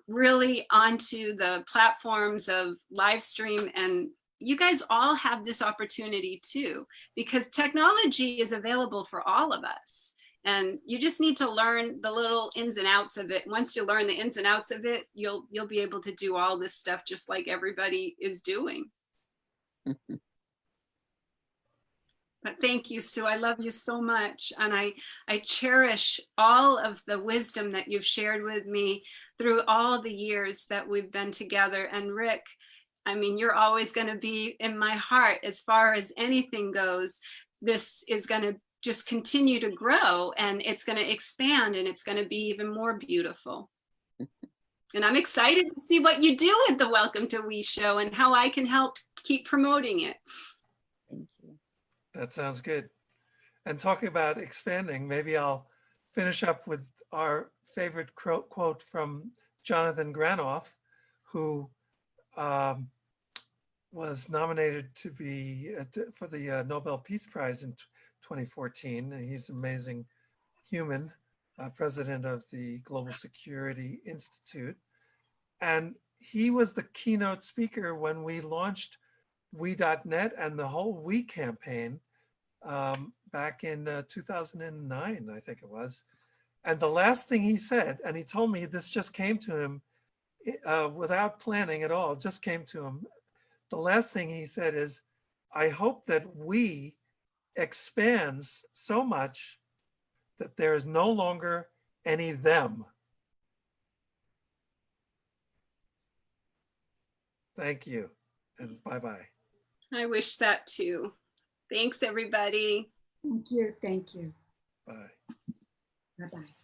really onto the platforms of live stream. And you guys all have this opportunity too, because technology is available for all of us. And you just need to learn the little ins and outs of it. Once you learn the ins and outs of it, you'll be able to do all this stuff just like everybody is doing. But thank you, Sue. I love you so much. And I cherish all of the wisdom that you've shared with me through all the years that we've been together. And Rick, I mean, you're always going to be in my heart as far as anything goes. This is going to just continue to grow, and it's going to expand, and it's going to be even more beautiful. And I'm excited to see what you do at the Welcome to We show and how I can help keep promoting it. Thank you. That sounds good. And talking about expanding, maybe I'll finish up with our favorite quote from Jonathan Granoff, who was nominated to be for the Nobel Peace Prize in 2014. He's an amazing human, president of the Global Security Institute. And he was the keynote speaker when we launched We.net and the whole We campaign back in 2009, I think it was. And the last thing he said, and he told me this just came to him without planning at all, just came to him. The last thing he said is, I hope that we expands so much that there is no longer any them. Thank you, and bye-bye. I wish that too. Thanks, everybody. Thank you. Thank you. Bye. Bye-bye.